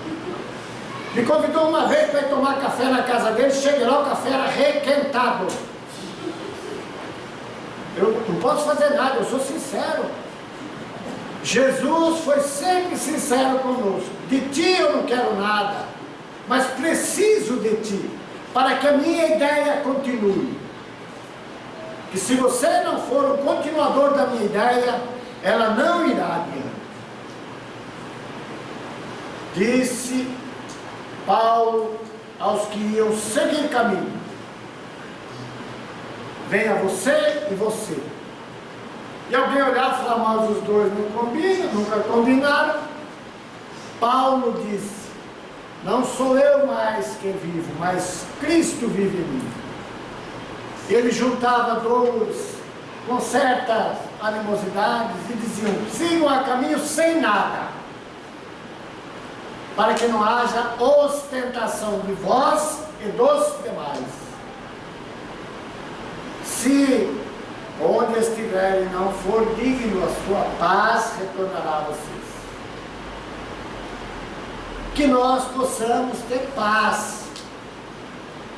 Me convidou uma vez para ir tomar café na casa dele, cheguei lá, o café era requentado. Eu não posso fazer nada, eu sou sincero. Jesus foi sempre sincero conosco. De ti eu não quero nada, mas preciso de ti, para que a minha ideia continue. E se você não for o continuador da minha ideia, ela não irá adiante. Disse Paulo aos que iam seguir caminho: venha você e você. E alguém olhar e falar, mas os dois não combinam, nunca combinaram. Paulo disse, não sou eu mais que vivo, mas Cristo vive em mim. Ele juntava dores com certas animosidades e diziam, sigam a caminho sem nada, para que não haja ostentação de vós e dos demais. Se onde estiverem não for digno, a sua paz retornará a vocês. Que nós possamos ter paz,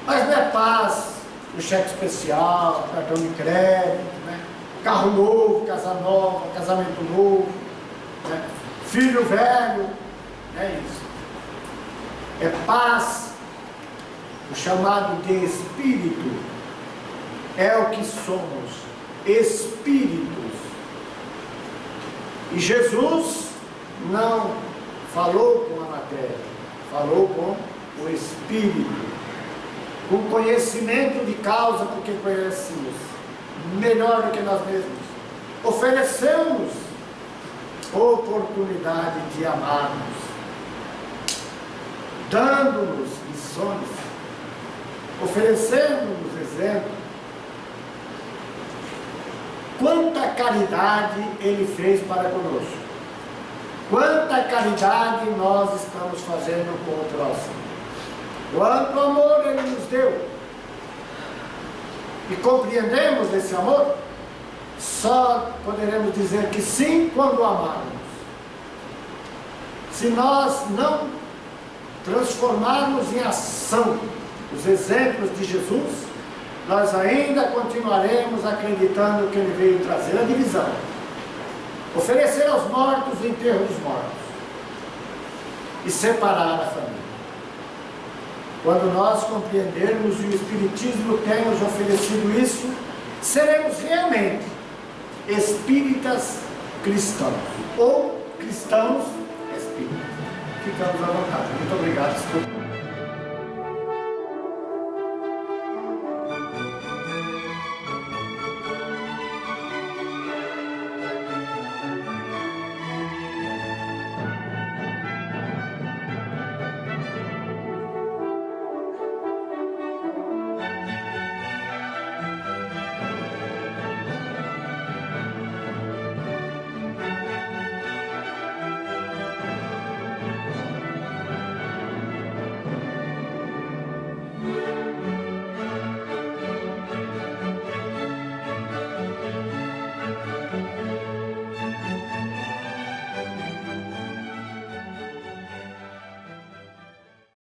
mas não é paz o cheque especial, cartão de crédito, né? Carro novo, casa nova, casamento novo, né? Filho velho, é isso. É paz, o chamado de espírito, é o que somos, espíritos. E Jesus não falou com a matéria, falou com o espírito, com conhecimento de causa, porque conhecemos melhor do que nós mesmos. Oferecemos oportunidade de amarmos, dando-nos lições, oferecendo-nos exemplos. Quanta caridade Ele fez para conosco, quanta caridade nós estamos fazendo com o próximo, quanto amor Ele nos deu, e compreendemos esse amor, só poderemos dizer que sim quando amarmos. Se nós não transformarmos em ação os exemplos de Jesus, nós ainda continuaremos acreditando que ele veio trazer a divisão, oferecer aos mortos o enterro dos mortos e separar a família. Quando nós compreendermos e o Espiritismo tem nos oferecido isso, seremos realmente espíritas cristãos, ou cristãos espíritas. Ficamos à vontade. Muito obrigado.